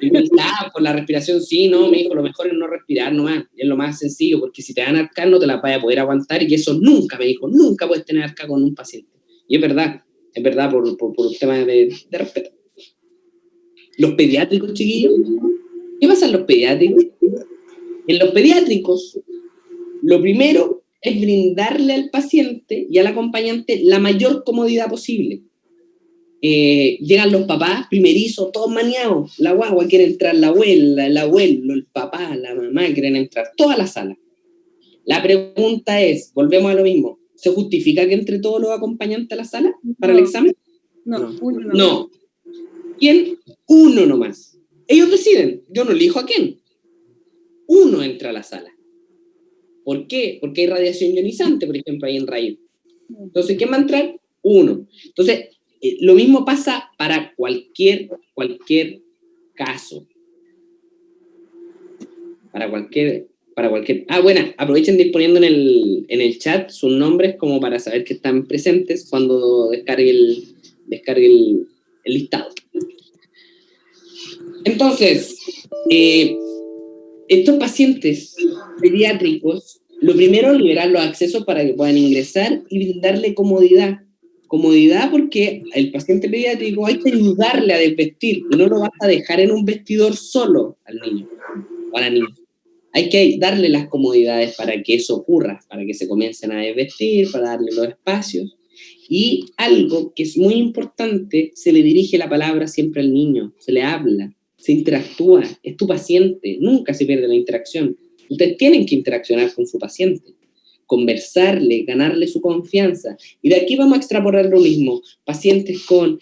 [SPEAKER 1] Y me dice, por la respiración sí, no, me dijo, lo mejor es no respirar nomás, es lo más sencillo, porque si te dan arca no te la vas a poder aguantar, y eso nunca, me dijo, nunca puedes tener arca con un paciente. Y es verdad por un tema de respeto. Los pediátricos, chiquillos, ¿qué pasa en los pediátricos? En los pediátricos, lo primero es brindarle al paciente y al acompañante la mayor comodidad posible. Llegan los papás primerizos, todos maniados, la guagua quiere entrar, la abuela, el abuelo, el papá, la mamá quieren entrar, toda la sala. La pregunta es, volvemos a lo mismo, ¿se justifica que entre todos los acompañantes a la sala para el examen? No. ¿Quién? Uno nomás. Ellos deciden, yo no elijo a quién. Uno entra a la sala. ¿Por qué? Porque hay radiación ionizante, por ejemplo, ahí en rayo. Entonces, ¿quién va a entrar? Uno. Entonces, lo mismo pasa para cualquier caso. Para cualquier... bueno, aprovechen de ir poniendo en el chat sus nombres como para saber que están presentes cuando descargue el listado. Entonces, estos pacientes pediátricos, lo primero es liberar los accesos para que puedan ingresar y brindarle comodidad. Comodidad porque el paciente pediátrico hay que ayudarle a desvestir y no lo vas a dejar en un vestidor solo al niño o a la niña. Hay que darle las comodidades para que eso ocurra, para que se comiencen a desvestir, para darle los espacios. Y algo que es muy importante, se le dirige la palabra siempre al niño, se le habla, se interactúa, es tu paciente, nunca se pierde la interacción. Ustedes tienen que interaccionar con su paciente, conversarle, ganarle su confianza. Y de aquí vamos a extrapolar lo mismo. Pacientes con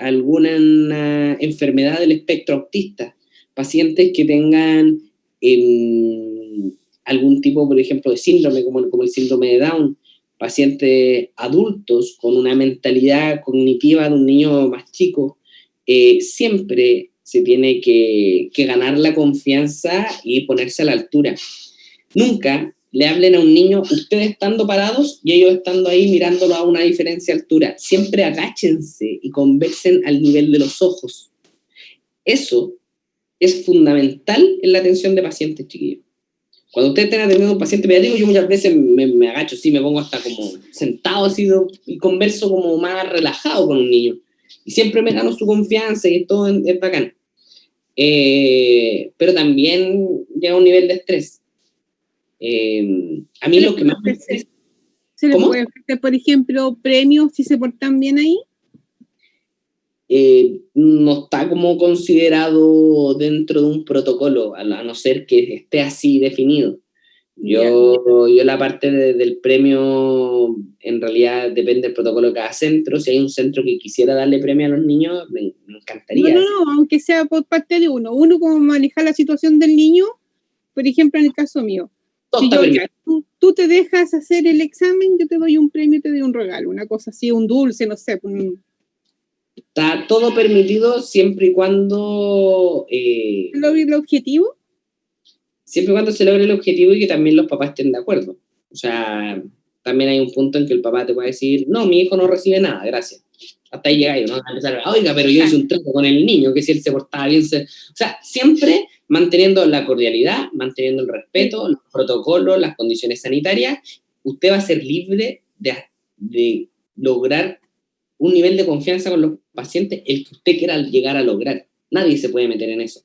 [SPEAKER 1] alguna enfermedad del espectro autista, pacientes que tengan algún tipo, por ejemplo, de síndrome, como el síndrome de Down, pacientes adultos con una mentalidad cognitiva de un niño más chico, siempre se tiene que ganar la confianza y ponerse a la altura. Nunca le hablen a un niño, ustedes estando parados y ellos estando ahí mirándolo a una diferencia de altura. Siempre agáchense y conversen al nivel de los ojos. Eso es fundamental en la atención de pacientes, chiquillos. Cuando ustedes estén atendiendo a un paciente pediátrico, yo muchas veces me agacho, sí, me pongo hasta como sentado así y converso como más relajado con un niño. Y siempre me gano su confianza y todo es bacán. Pero también llega a un nivel de estrés. A mí lo que más me estresa...
[SPEAKER 7] ¿Se les puede ofrecer, por ejemplo, premios si se portan bien ahí?
[SPEAKER 1] No está como considerado dentro de un protocolo, a no ser que esté así definido. Yo la parte del premio, en realidad depende del protocolo de cada centro. Si hay un centro que quisiera darle premio a los niños, me encantaría.
[SPEAKER 7] No, aunque sea por parte de uno. Uno como manejar la situación del niño, por ejemplo, en el caso mío. Si tú te dejas hacer el examen, yo te doy un premio, te doy un regalo, una cosa así, un dulce, no sé.
[SPEAKER 1] Está todo permitido siempre y cuando...
[SPEAKER 7] ¿logre el objetivo?
[SPEAKER 1] Siempre y cuando se logre el objetivo y que también los papás estén de acuerdo. O sea, también hay un punto en que el papá te puede decir, no, mi hijo no recibe nada, gracias. Hasta ahí llega yo, ¿no? A empezar, oiga, pero yo hice un trato con el niño, que si él se portaba bien... O sea, siempre manteniendo la cordialidad, manteniendo el respeto, los protocolos, las condiciones sanitarias, usted va a ser libre de lograr un nivel de confianza con los pacientes, el que usted quiera llegar a lograr. Nadie se puede meter en eso.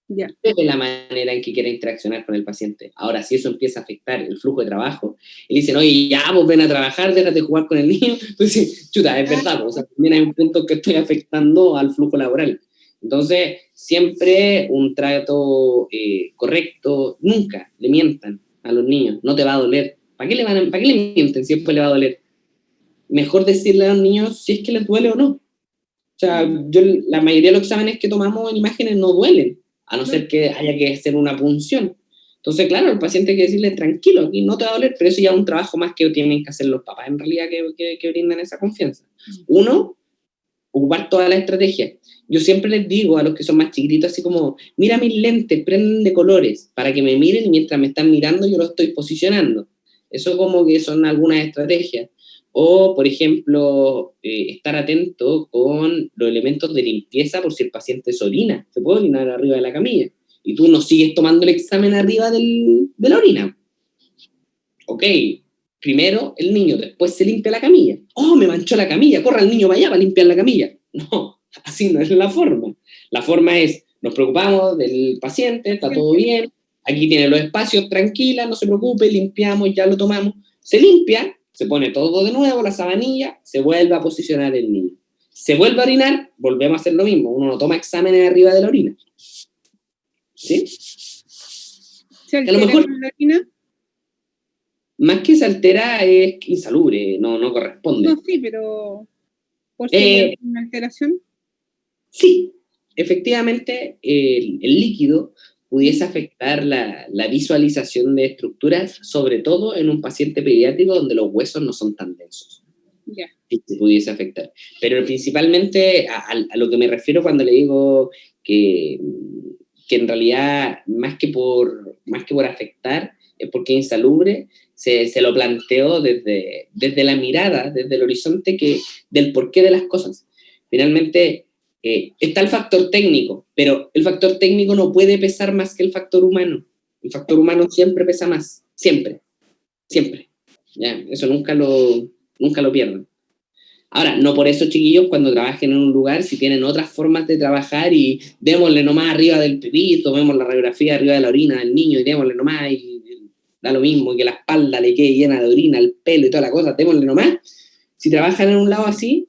[SPEAKER 1] Usted ve la manera en que quiere interaccionar con el paciente. Ahora, si eso empieza a afectar el flujo de trabajo, y dicen, oye, ya, vos ven a trabajar, déjate de jugar con el niño, entonces, chuta, es verdad, o sea, también hay un punto que estoy afectando al flujo laboral. Entonces, siempre un trato correcto, nunca le mientan a los niños, no te va a doler. ¿Para qué le mienten? Siempre le va a doler. Mejor decirle a los niños si es que les duele o no. O sea, la mayoría de los exámenes que tomamos en imágenes no duelen, a no ser que haya que hacer una punción. Entonces, claro, el paciente hay que decirle, tranquilo, aquí no te va a doler, pero eso ya es un trabajo más que tienen que hacer los papás, en realidad, que brindan esa confianza. Uno, ocupar toda la estrategia. Yo siempre les digo a los que son más chiquititos, así como, mira mis lentes, prenden de colores, para que me miren y mientras me están mirando yo lo estoy posicionando. Eso como que son algunas estrategias. O, por ejemplo, estar atento con los elementos de limpieza por si el paciente se orina. Se puede orinar arriba de la camilla. Y tú no sigues tomando el examen arriba de la orina. Ok, primero el niño, después se limpia la camilla. ¡Oh, me manchó la camilla! ¡Corra el niño para allá para limpiar la camilla! No, así no es la forma. La forma es, nos preocupamos del paciente, está todo bien, aquí tiene los espacios, tranquila, no se preocupe, limpiamos, ya lo tomamos. Se limpia, se pone todo de nuevo, la sabanilla, se vuelve a posicionar el niño. Se vuelve a orinar, volvemos a hacer lo mismo. Uno no toma exámenes arriba de la orina. ¿Sí?
[SPEAKER 7] ¿Se altera a lo mejor la orina?
[SPEAKER 1] Más que se altera es insalubre, no corresponde.
[SPEAKER 7] No, sí, pero ¿por qué hay una alteración?
[SPEAKER 1] Sí, efectivamente el líquido pudiese afectar la visualización de estructuras, sobre todo en un paciente pediátrico donde los huesos no son tan densos. Sí, se pudiese afectar. Pero principalmente a lo que me refiero cuando le digo que en realidad más que por afectar es porque es insalubre, se lo planteo desde la mirada, desde el horizonte del porqué de las cosas. Finalmente, está el factor técnico, pero el factor técnico no puede pesar más que el factor humano. El factor humano siempre pesa más, siempre. ¿Ya? Eso nunca lo pierdan. Ahora, no por eso, chiquillos, cuando trabajen en un lugar, si tienen otras formas de trabajar y démosle nomás arriba del pipí, tomemos la radiografía arriba de la orina del niño y démosle nomás y da lo mismo, que la espalda le quede llena de orina, el pelo y toda la cosa, démosle nomás. Si trabajan en un lado así,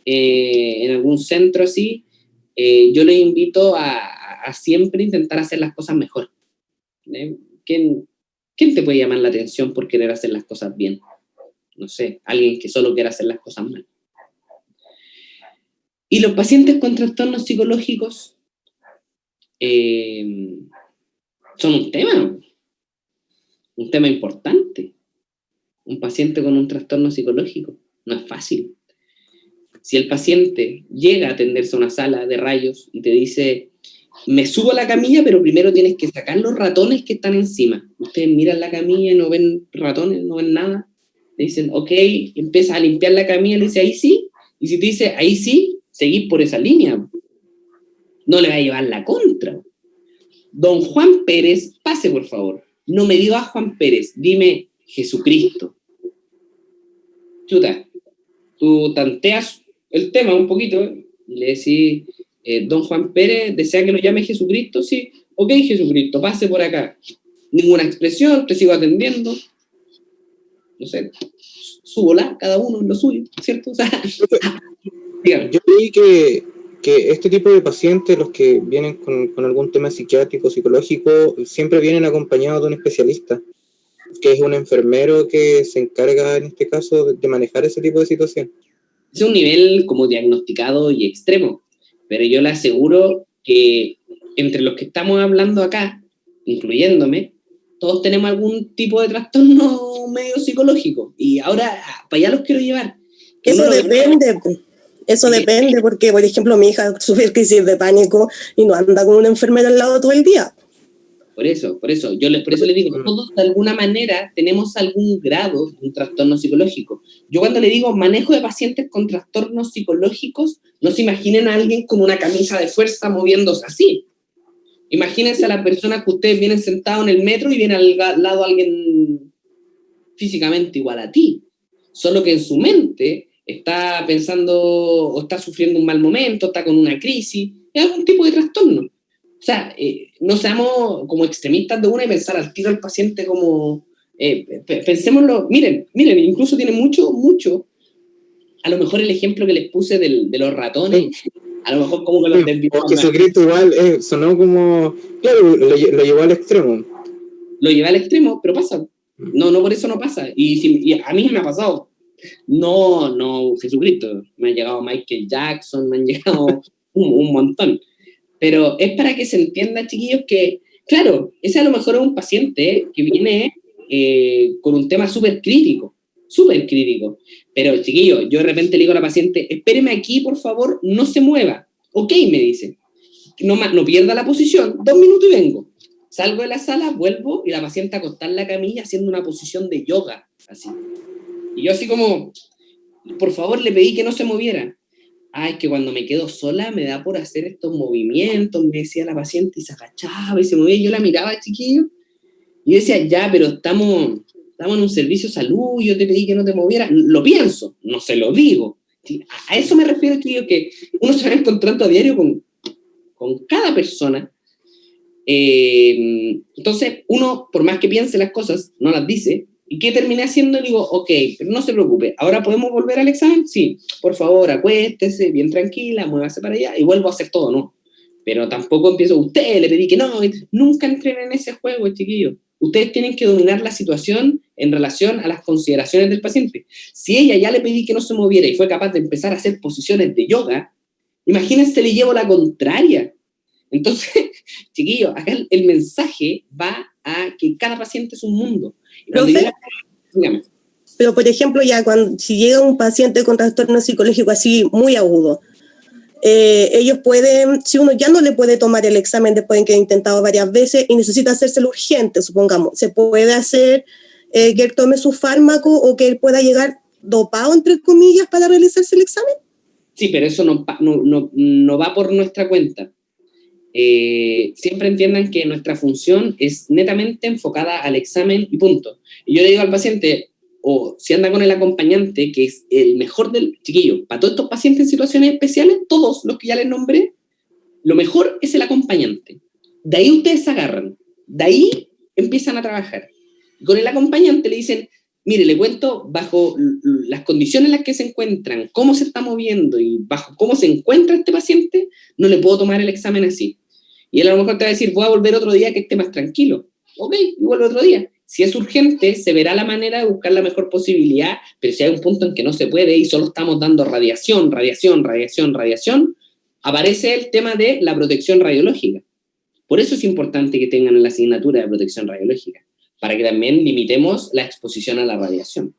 [SPEAKER 1] en algún centro así, yo les invito a siempre intentar hacer las cosas mejor. ¿Quién te puede llamar la atención por querer hacer las cosas bien? No sé, alguien que solo quiera hacer las cosas mal. Y los pacientes con trastornos psicológicos son un tema importante. Un paciente con un trastorno psicológico no es fácil. Si el paciente llega a atenderse a una sala de rayos y te dice, me subo a la camilla, pero primero tienes que sacar los ratones que están encima. Ustedes miran la camilla y no ven ratones, no ven nada. Le dicen, ok, y empiezas a limpiar la camilla, le dice, ahí sí. Y si te dice, ahí sí, seguís por esa línea. No le va a llevar la contra. Don Juan Pérez, pase por favor. No me digas Juan Pérez, dime Jesucristo. Chuta, tú tanteas el tema un poquito, y le decís, don Juan Pérez, ¿desea que lo llame Jesucristo? Sí, ok, Jesucristo, pase por acá. Ninguna expresión, te sigo atendiendo. No sé, súbola, cada uno en lo suyo, ¿cierto? O sea,
[SPEAKER 3] yo leí que este tipo de pacientes, los que vienen con algún tema psiquiátrico, psicológico, siempre vienen acompañados de un especialista, que es un enfermero que se encarga, en este caso, de manejar ese tipo de situación.
[SPEAKER 1] Es un nivel como diagnosticado y extremo, pero yo le aseguro que entre los que estamos hablando acá, incluyéndome, todos tenemos algún tipo de trastorno medio psicológico, y ahora para allá los quiero llevar.
[SPEAKER 11] Eso depende, eso depende, porque por ejemplo mi hija sufre crisis de pánico y no anda con una enfermera al lado todo el día.
[SPEAKER 1] Por eso le digo, todos de alguna manera tenemos algún grado de un trastorno psicológico. Yo cuando le digo manejo de pacientes con trastornos psicológicos, no se imaginen a alguien con una camisa de fuerza moviéndose así. Imagínense a la persona que ustedes vienen sentados en el metro y viene al lado alguien físicamente igual a ti, solo que en su mente está pensando o está sufriendo un mal momento, está con una crisis, es algún tipo de trastorno. O sea, no seamos como extremistas de una y pensar al tiro al paciente como, pensémoslo, miren, incluso tiene mucho, a lo mejor el ejemplo que les puse de los ratones, a lo mejor como que los desvió.
[SPEAKER 3] Jesucristo igual sonó como, claro, lo llevó al extremo.
[SPEAKER 1] Lo lleva al extremo, pero pasa. No por eso no pasa. Y a mí me ha pasado. No Jesucristo. Me han llegado Michael Jackson, me han llegado un montón. Pero es para que se entienda, chiquillos, que, claro, ese a lo mejor es un paciente que viene con un tema súper crítico. Pero, chiquillos, yo de repente le digo a la paciente, espéreme aquí, por favor, no se mueva. Ok, me dice. No pierda la posición, 2 minutos y vengo. Salgo de la sala, vuelvo, y la paciente acostada en la camilla haciendo una posición de yoga, así. Y yo así como, por favor, le pedí que no se moviera. Es que cuando me quedo sola me da por hacer estos movimientos, me decía la paciente, y se agachaba y se movía, y yo la miraba, chiquillo, y decía, ya, pero estamos en un servicio de salud, yo te pedí que no te movieras. Lo pienso, no se lo digo. A eso me refiero, chiquillo, que uno se va encontrando a diario con cada persona. Entonces, uno, por más que piense las cosas, no las dice. ¿Y qué terminé haciendo? Digo, ok, pero no se preocupe, ¿ahora podemos volver al examen? Sí, por favor, acuéstese, bien tranquila, muévase para allá, y vuelvo a hacer todo, ¿no? Pero tampoco empiezo, usted le pedí que no, nunca entren en ese juego, chiquillos. Ustedes tienen que dominar la situación en relación a las consideraciones del paciente. Si ella ya le pedí que no se moviera y fue capaz de empezar a hacer posiciones de yoga, imagínense, le llevo la contraria. Entonces, chiquillos, acá el mensaje va a que cada paciente es un mundo.
[SPEAKER 11] Pero, por ejemplo, si llega un paciente con trastorno psicológico así muy agudo, ellos pueden, si uno ya no le puede tomar el examen después de que ha intentado varias veces y necesita hacérselo urgente, supongamos, ¿se puede hacer que él tome su fármaco o que él pueda llegar dopado, entre comillas, para realizarse el examen?
[SPEAKER 1] Sí, pero eso no va por nuestra cuenta. Siempre entiendan que nuestra función es netamente enfocada al examen y punto. Y yo le digo al paciente, o si anda con el acompañante, que es el mejor del chiquillo, para todos estos pacientes en situaciones especiales, todos los que ya les nombré, lo mejor es el acompañante. De ahí ustedes se agarran, de ahí empiezan a trabajar. Y con el acompañante le dicen, mire, le cuento bajo las condiciones en las que se encuentran, cómo se está moviendo y bajo cómo se encuentra este paciente, no le puedo tomar el examen así. Y él a lo mejor te va a decir, voy a volver otro día que esté más tranquilo. Ok, y vuelve otro día. Si es urgente, se verá la manera de buscar la mejor posibilidad, pero si hay un punto en que no se puede y solo estamos dando radiación, aparece el tema de la protección radiológica. Por eso es importante que tengan la asignatura de protección radiológica, para que también limitemos la exposición a la radiación.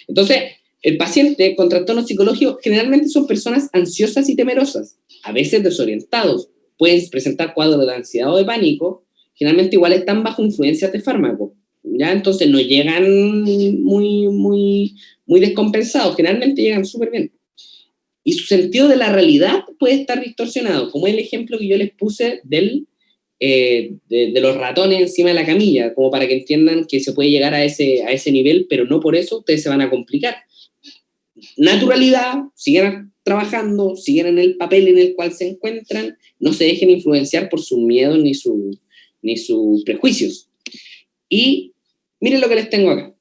[SPEAKER 1] Entonces, el paciente con trastorno psicológico generalmente son personas ansiosas y temerosas, a veces desorientados. pueden presentar cuadros de ansiedad o de pánico, generalmente igual están bajo influencias de fármaco, ¿ya? Entonces no llegan muy descompensados, generalmente llegan súper bien. Y su sentido de la realidad puede estar distorsionado, como el ejemplo que yo les puse de los ratones encima de la camilla, como para que entiendan que se puede llegar a ese nivel, pero no por eso ustedes se van a complicar. Naturalidad, sigan trabajando, sigan en el papel en el cual se encuentran, no se dejen influenciar por sus miedos ni sus prejuicios. Y miren lo que les tengo acá.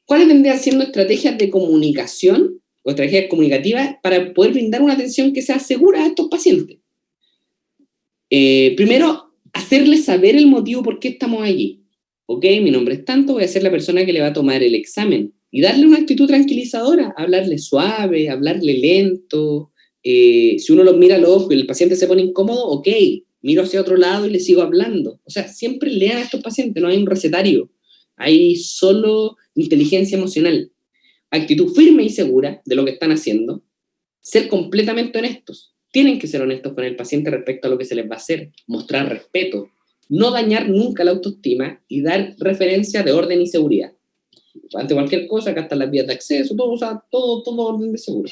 [SPEAKER 1] ¿Cuáles vendrían siendo estrategias de comunicación o estrategias comunicativas para poder brindar una atención que sea segura a estos pacientes? Primero, hacerles saber el motivo por qué estamos allí. Ok, mi nombre es tanto, voy a ser la persona que le va a tomar el examen. Y darle una actitud tranquilizadora, hablarle suave, hablarle lento. Si uno los mira a los ojos y el paciente se pone incómodo, ok, miro hacia otro lado y le sigo hablando. O sea, siempre lean a estos pacientes, no hay un recetario, hay solo inteligencia emocional. Actitud firme y segura de lo que están haciendo. Ser completamente honestos. Tienen que ser honestos con el paciente respecto a lo que se les va a hacer. Mostrar respeto. No dañar nunca la autoestima y dar referencia de orden y seguridad. Ante cualquier cosa, acá están las vías de acceso, todo, o sea, todo orden de seguro.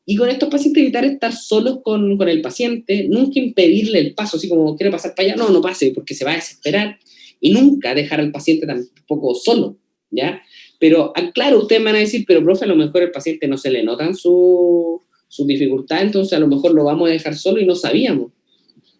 [SPEAKER 1] Y con estos pacientes evitar estar solos con el paciente, nunca impedirle el paso, así como quiere pasar para allá, no pase, porque se va a desesperar, y nunca dejar al paciente tampoco solo, ¿ya? Pero, claro, ustedes van a decir, pero profe, a lo mejor el paciente no se le notan sus dificultades, entonces a lo mejor lo vamos a dejar solo y no sabíamos.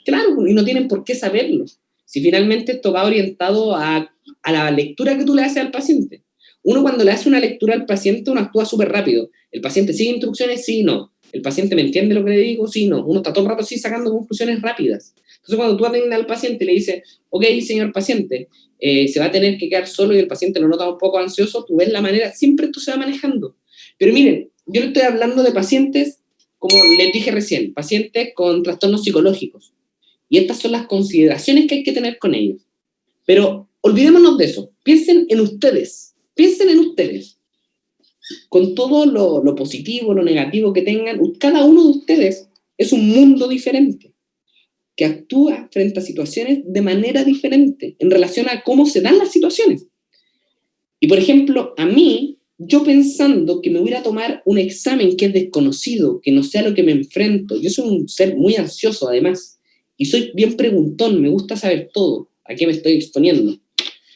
[SPEAKER 1] Claro, y no tienen por qué saberlo, si finalmente esto va orientado a la lectura que tú le haces al paciente. Uno cuando le hace una lectura al paciente, uno actúa súper rápido. El paciente sigue instrucciones, sí, no. El paciente me entiende lo que le digo, sí, no. Uno está todo el rato así sacando conclusiones rápidas. Entonces cuando tú atiendes al paciente y le dices, ok, señor paciente, se va a tener que quedar solo y el paciente lo nota un poco ansioso, tú ves la manera, siempre esto se va manejando. Pero miren, yo le estoy hablando de pacientes, como les dije recién, pacientes con trastornos psicológicos. Y estas son las consideraciones que hay que tener con ellos. Pero olvidémonos de eso. Piensen en ustedes. Piensen en ustedes, con todo lo positivo, lo negativo que tengan, cada uno de ustedes es un mundo diferente, que actúa frente a situaciones de manera diferente, en relación a cómo se dan las situaciones. Y por ejemplo, a mí, yo pensando que me voy a tomar un examen que es desconocido, que no sé a lo que me enfrento, yo soy un ser muy ansioso además, y soy bien preguntón, me gusta saber todo, a qué me estoy exponiendo.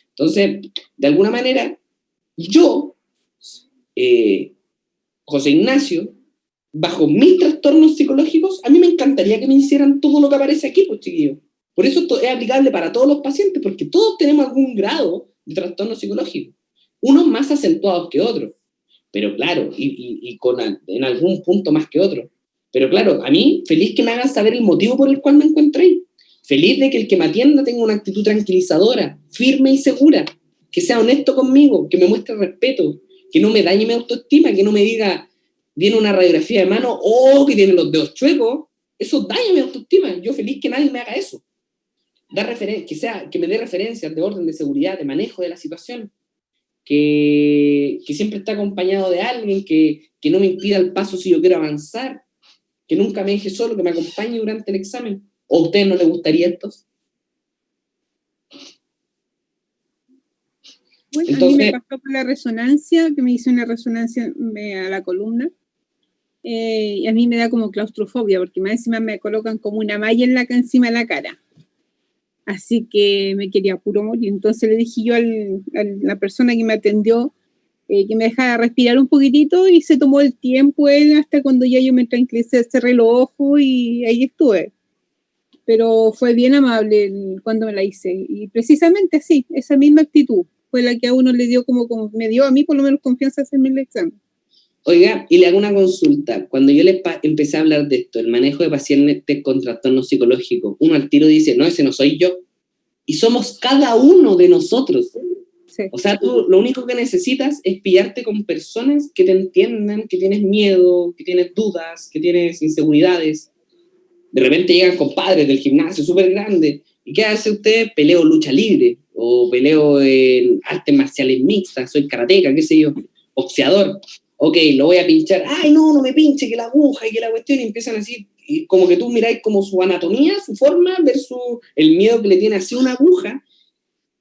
[SPEAKER 1] Entonces, de alguna manera, yo, José Ignacio, bajo mis trastornos psicológicos, a mí me encantaría que me hicieran todo lo que aparece aquí, pues chiquillos. Por eso esto es aplicable para todos los pacientes, porque todos tenemos algún grado de trastorno psicológico, unos más acentuados que otros, pero claro, en algún punto más que otros. Pero claro, a mí, feliz que me hagan saber el motivo por el cual me encuentro ahí. Feliz de que el que me atienda tenga una actitud tranquilizadora, firme y segura, que sea honesto conmigo, que me muestre respeto, que no me dañe mi autoestima, que no me diga, viene una radiografía de mano, que tiene los dedos chuecos, eso daña mi autoestima. Yo feliz que nadie me haga eso. Que me dé referencias de orden, de seguridad, de manejo de la situación, que siempre está acompañado de alguien, que no me impida el paso si yo quiero avanzar, que nunca me deje solo, que me acompañe durante el examen. ¿O a ustedes no les gustaría esto?
[SPEAKER 7] Bueno, entonces, a mí me pasó con la resonancia, que me hice una resonancia a la columna, y a mí me da como claustrofobia, porque más encima me colocan como una malla encima de la cara. Así que me quería puro morir. Entonces le dije yo a la persona que me atendió que me dejara respirar un poquitito, y se tomó el tiempo él hasta cuando ya yo me tranquilicé, cerré los ojos y ahí estuve. Pero fue bien amable cuando me la hice. Y precisamente así, esa misma actitud fue la que a uno le dio como me dio a mí por lo menos confianza hacerme el examen.
[SPEAKER 1] Oiga, y le hago una consulta. Cuando yo empecé a hablar de esto, el manejo de pacientes con trastornos psicológicos, uno al tiro dice, no, ese no soy yo. Y somos cada uno de nosotros. Sí. O sea, tú lo único que necesitas es pillarte con personas que te entiendan, que tienes miedo, que tienes dudas, que tienes inseguridades. De repente llegan compadres del gimnasio súper grandes. ¿Y qué hace usted? Peleo lucha libre, o peleo en artes marciales mixtas, soy karateca, qué sé yo, boxeador. Ok, lo voy a pinchar. Ay, no me pinche, que la aguja y que la cuestión, y empiezan así. y como que tú miráis como su anatomía, su forma, versus el miedo que le tiene hacia una aguja,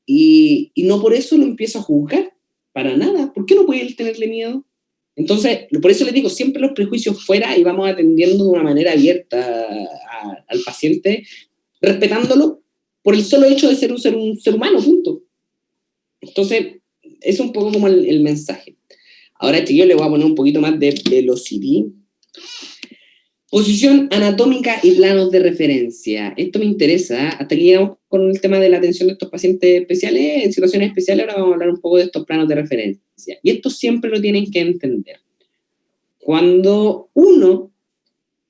[SPEAKER 1] y no por eso lo empiezo a juzgar, para nada. ¿Por qué no puede él tenerle miedo? Entonces, por eso les digo, siempre los prejuicios fuera y vamos atendiendo de una manera abierta al paciente, respetándolo por el solo hecho de ser un ser humano, punto. Entonces, es un poco como el mensaje. Ahora, chiquillos, le voy a poner un poquito más de velocity. Posición anatómica y planos de referencia. Esto me interesa. Hasta aquí llegamos con el tema de la atención de estos pacientes especiales. En situaciones especiales, ahora vamos a hablar un poco de estos planos de referencia. Y esto siempre lo tienen que entender. Cuando uno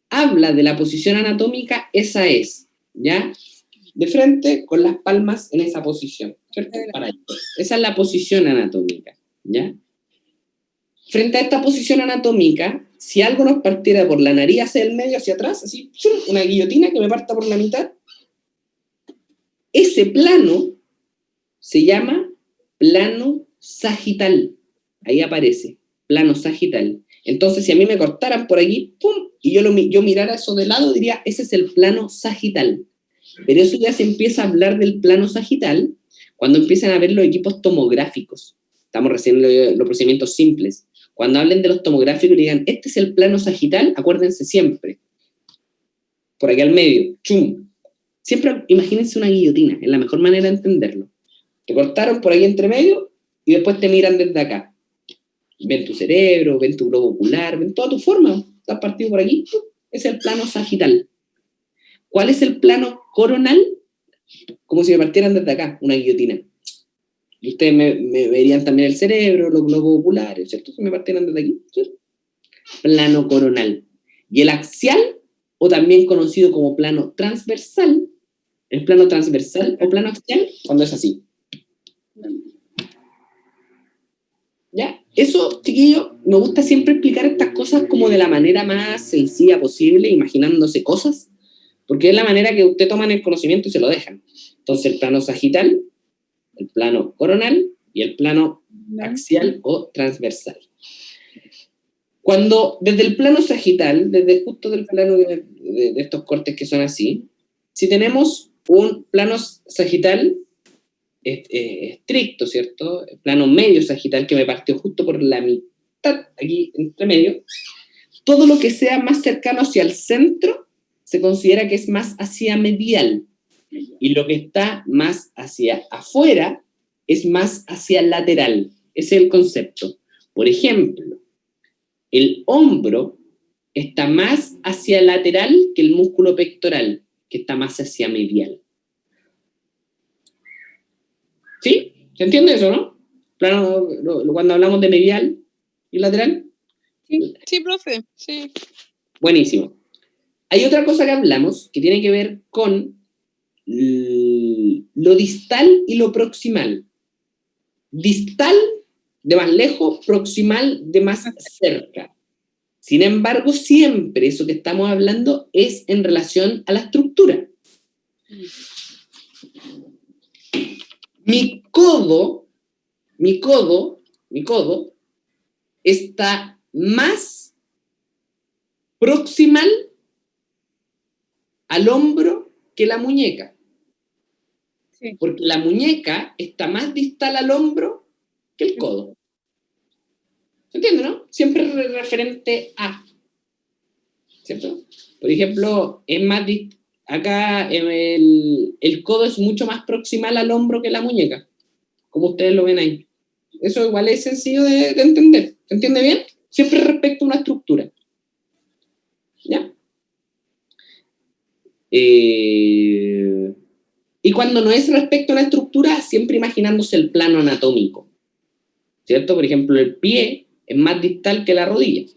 [SPEAKER 1] habla de la posición anatómica, esa es, ¿ya? De frente, con las palmas en esa posición, ¿cierto? Para ahí. Esa es la posición anatómica, ¿ya? Frente a esta posición anatómica, si algo nos partiera por la nariz hacia el medio, hacia atrás, así, una guillotina que me parta por la mitad, ese plano se llama plano sagital. Ahí aparece, plano sagital. Entonces, si a mí me cortaran por aquí, ¡pum!, y yo mirara eso de lado, diría, ese es el plano sagital. Pero eso ya se empieza a hablar del plano sagital cuando empiezan a ver los equipos tomográficos. Estamos recién en los procedimientos simples. Cuando hablen de los tomográficos y digan, este es el plano sagital, acuérdense siempre. Por aquí al medio, chum. Siempre imagínense una guillotina, es la mejor manera de entenderlo. Te cortaron por ahí entre medio y después te miran desde acá. Ven tu cerebro, ven tu globo ocular, ven toda tu forma. Estás partido por aquí, es el plano sagital. ¿Cuál es el plano coronal? Como si me partieran desde acá, una guillotina. Y ustedes me verían también el cerebro, los globos oculares, ¿cierto? Si me partieran desde aquí, ¿cierto? Plano coronal. Y el axial, o también conocido como plano transversal, el plano transversal o plano axial, cuando es así. ¿Ya? Eso, chiquillos, me gusta siempre explicar estas cosas como de la manera más sencilla posible, imaginándose cosas, porque es la manera que ustedes toman el conocimiento y se lo dejan. Entonces, el plano sagital, el plano coronal y el plano axial o transversal. Cuando, desde el plano sagital, desde justo del plano de estos cortes que son así, si tenemos un plano sagital estricto, ¿cierto? El plano medio sagital que me partió justo por la mitad, aquí entre medio, todo lo que sea más cercano hacia el centro se considera que es más hacia medial. Y lo que está más hacia afuera es más hacia lateral. Ese es el concepto. Por ejemplo, el hombro está más hacia lateral que el músculo pectoral, que está más hacia medial. ¿Sí? ¿Se entiende eso, no? Claro, cuando hablamos de medial y lateral.
[SPEAKER 12] Sí, profe, sí.
[SPEAKER 1] Buenísimo. Hay otra cosa que hablamos que tiene que ver con lo distal y lo proximal. Distal de más lejos, proximal de más cerca. Sin embargo, siempre eso que estamos hablando es en relación a la estructura. Mi codo está más proximal al hombro que la muñeca. Sí. Porque la muñeca está más distal al hombro que el codo. ¿Se entiende, no? Siempre referente a. ¿Cierto? Por ejemplo, es más acá el codo es mucho más proximal al hombro que la muñeca, como ustedes lo ven ahí. Eso igual es sencillo de entender. ¿Se entiende bien? Siempre respecto a una estructura. ¿Ya? Y cuando no es respecto a una estructura, siempre imaginándose el plano anatómico. ¿Cierto? Por ejemplo, el pie es más distal que la rodilla.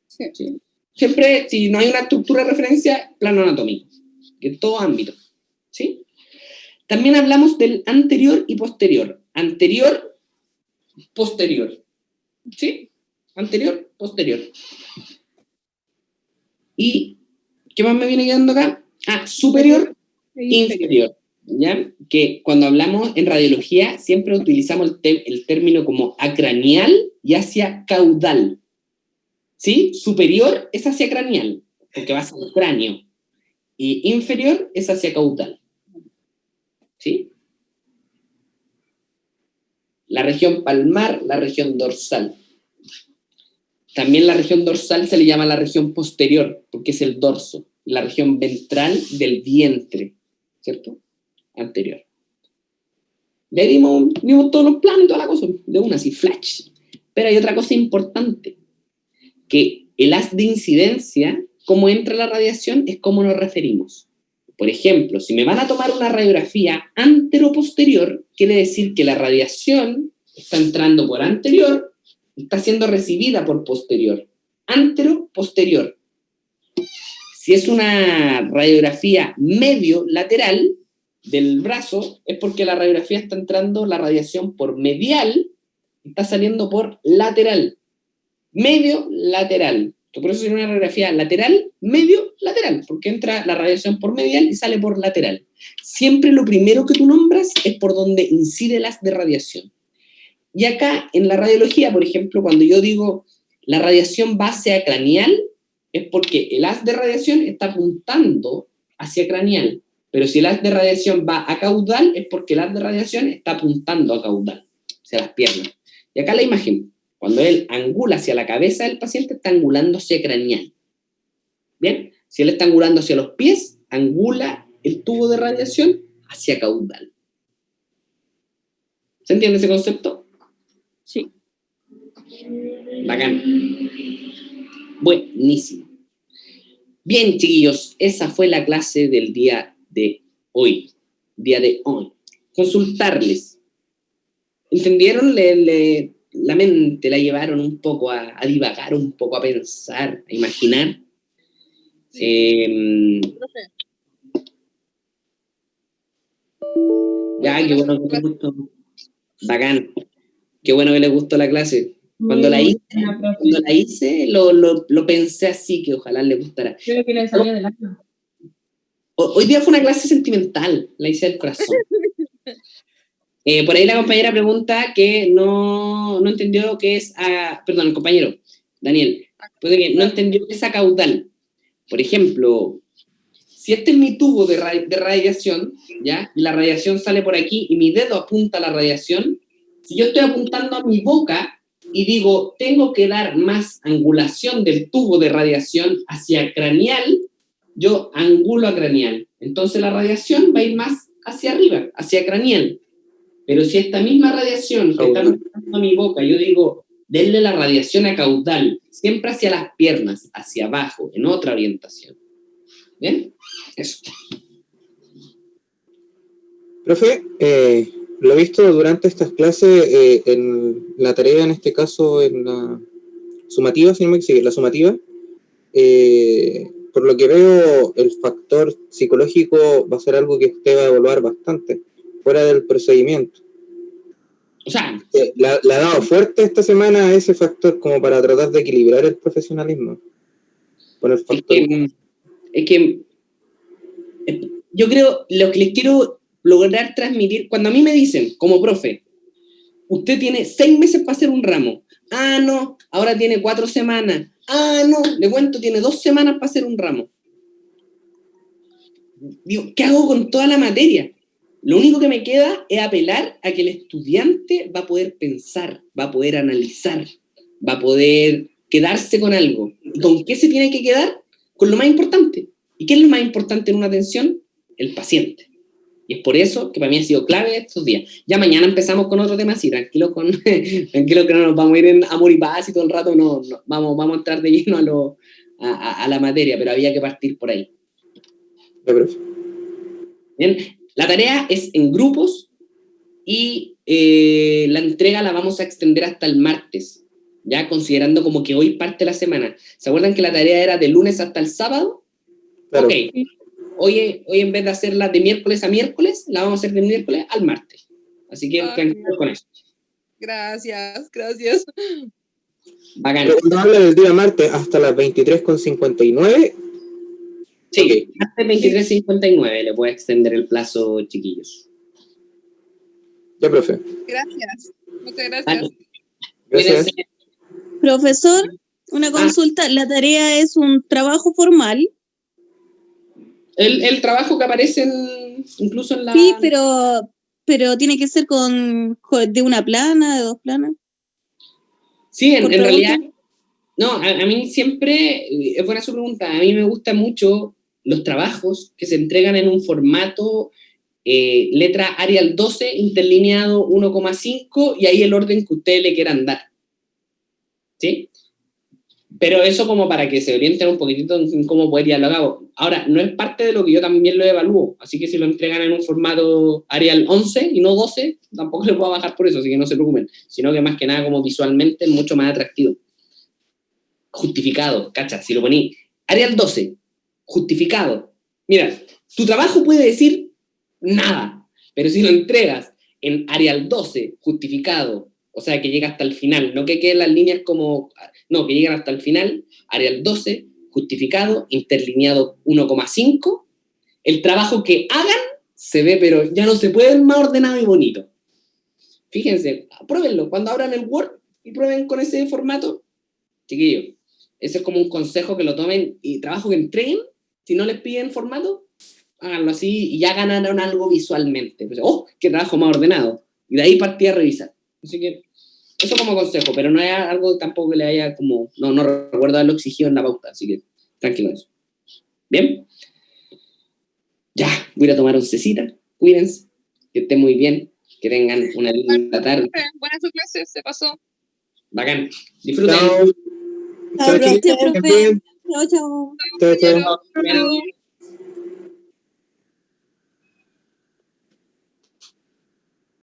[SPEAKER 1] Sí. ¿Sí? Siempre, si no hay una estructura de referencia, plano anatómico. En todo ámbito. ¿Sí? También hablamos del anterior y posterior. Anterior, posterior. ¿Sí? Anterior, posterior. ¿Y qué más me viene quedando acá? Superior, inferior. ¿Ya? Que cuando hablamos en radiología siempre utilizamos el término como acranial y hacia caudal. ¿Sí? Superior es hacia craneal. porque va hacia el cráneo. Y inferior es hacia caudal. ¿Sí? La región palmar, la región dorsal. También la región dorsal se le llama la región posterior, porque es el dorso. La región ventral del vientre, ¿cierto? Anterior. Le dimos todos los planos y toda la cosa, de una, así, flash. Pero hay otra cosa importante, que el haz de incidencia, cómo entra la radiación, es cómo nos referimos. Por ejemplo, si me van a tomar una radiografía antero-posterior, quiere decir que la radiación está entrando por anterior y está siendo recibida por posterior. Antero-posterior. Si es una radiografía medio-lateral del brazo, es porque la radiografía está entrando la radiación por medial y está saliendo por lateral. Medio-lateral. Por eso es una radiografía lateral, medio-lateral, porque entra la radiación por medial y sale por lateral. Siempre lo primero que tú nombras es por donde incide el haz de radiación. Y acá, en la radiología, por ejemplo, cuando yo digo la radiación va hacia craneal, es porque el haz de radiación está apuntando hacia craneal. Pero si el haz de radiación va a caudal, es porque el haz de radiación está apuntando a caudal, hacia las piernas. Y acá la imagen. Cuando él angula hacia la cabeza del paciente, está angulando hacia craneal. ¿Bien? Si él está angulando hacia los pies, angula el tubo de radiación hacia caudal. ¿Se entiende ese concepto?
[SPEAKER 5] Sí.
[SPEAKER 1] Bacán. Buenísimo. Bien, chiquillos, esa fue la clase del día de hoy. Consultarles. ¿Entendieron? La mente la llevaron un poco a divagar, un poco a pensar, a imaginar. Ya, qué bueno que les gustó. Bacán. Qué bueno que les gustó la clase. Cuando la hice, lo pensé así, que ojalá les gustara.
[SPEAKER 13] Creo que le salió del alma.
[SPEAKER 1] Hoy día fue una clase sentimental, la hice del corazón. Por ahí la compañera pregunta que no entendió qué es, perdón, el compañero, Daniel, no entendió qué es caudal. Por ejemplo, si este es mi tubo de radiación, ¿ya? Y la radiación sale por aquí y mi dedo apunta a la radiación, si yo estoy apuntando a mi boca y digo, tengo que dar más angulación del tubo de radiación hacia craneal, yo angulo a craneal. Entonces la radiación va a ir más hacia arriba, hacia craneal. Pero si esta misma radiación que está apuntando a mi boca, yo digo, denle la radiación a caudal, siempre hacia las piernas, hacia abajo, en otra orientación. ¿Bien? Eso.
[SPEAKER 3] Profe, lo he visto durante estas clases, en la tarea, en este caso, en la sumativa, si no me equivoco, la sumativa, por lo que veo, el factor psicológico va a ser algo que usted va a evaluar bastante, fuera del procedimiento.
[SPEAKER 1] O sea,
[SPEAKER 3] le ha dado fuerte esta semana a ese factor como para tratar de equilibrar el profesionalismo con el factor.
[SPEAKER 1] Es que yo creo, lo que les quiero lograr transmitir, cuando a mí me dicen, como profe, usted tiene 6 meses para hacer un ramo, no, ahora tiene 4 semanas, no, le cuento, tiene 2 semanas para hacer un ramo. Digo, ¿qué hago con toda la materia? Lo único que me queda es apelar a que el estudiante va a poder pensar, va a poder analizar, va a poder quedarse con algo. ¿Y con qué se tiene que quedar? Con lo más importante. ¿Y qué es lo más importante en una atención? El paciente. Y es por eso que para mí ha sido clave estos días. Ya mañana empezamos con otro tema así, tranquilo que no nos vamos a ir en amor y paz y todo el rato, no vamos a entrar de lleno a la materia, pero había que partir por ahí. Bien, la tarea es en grupos y la entrega la vamos a extender hasta el martes, ya considerando como que hoy parte la semana. ¿Se acuerdan que la tarea era de lunes hasta el sábado? Claro. Ok. Hoy en vez de hacerla de miércoles a miércoles, la vamos a hacer de miércoles al martes. Así que tranquilos con eso.
[SPEAKER 12] Gracias.
[SPEAKER 3] Bacán. Cuando habla del día martes hasta las 23:59.
[SPEAKER 1] Sí, okay. Hasta 23:59 le puedo extender el plazo, chiquillos.
[SPEAKER 3] Ya, profe.
[SPEAKER 12] Gracias. Muchas gracias.
[SPEAKER 3] Gracias.
[SPEAKER 5] Profesor, Una consulta, la tarea es un trabajo formal.
[SPEAKER 1] El trabajo que aparece incluso en la...
[SPEAKER 5] Sí, pero tiene que ser de una plana, de 2 planas.
[SPEAKER 1] Sí, en realidad, no, a mí siempre, es buena su pregunta, a mí me gustan mucho los trabajos que se entregan en un formato letra Arial 12, interlineado 1,5, y ahí el orden que ustedes le quieran dar. ¿Sí? Pero eso como para que se orienten un poquitito en cómo poder llevarlo a cabo. Ahora, no es parte de lo que yo también lo evalúo, así que si lo entregan en un formato Arial 11 y no 12, tampoco le puedo bajar por eso, así que no se preocupen, sino que más que nada como visualmente es mucho más atractivo. Justificado, cacha, si lo poní Arial 12, justificado. Mira, tu trabajo puede decir nada, pero si lo entregas en Arial 12, justificado, o sea, que llega hasta el final, no que queden las líneas como... No, que llegan hasta el final, Arial 12, justificado, interlineado 1,5, el trabajo que hagan se ve, pero ya no se puede ver más ordenado y bonito. Fíjense, pruébenlo, cuando abran el Word y prueben con ese formato, chiquillos, ese es como un consejo que lo tomen y trabajo que entreguen, si no les piden formato, háganlo así y ya ganaron algo visualmente. Pues, ¡oh, qué trabajo más ordenado! Y de ahí partí a revisar. Así que eso como consejo, pero no es algo tampoco que le haya como... No recuerdo haberlo exigido en la pauta, así que tranquilo eso. ¿Bien? Ya, voy a ir a tomar oncecita. Cuídense, que estén muy bien, que tengan una linda tarde.
[SPEAKER 12] Buena su clase, se pasó.
[SPEAKER 1] Bacán. Disfruten.
[SPEAKER 5] Chao, profe. Chao, chao.
[SPEAKER 3] Chao, chao.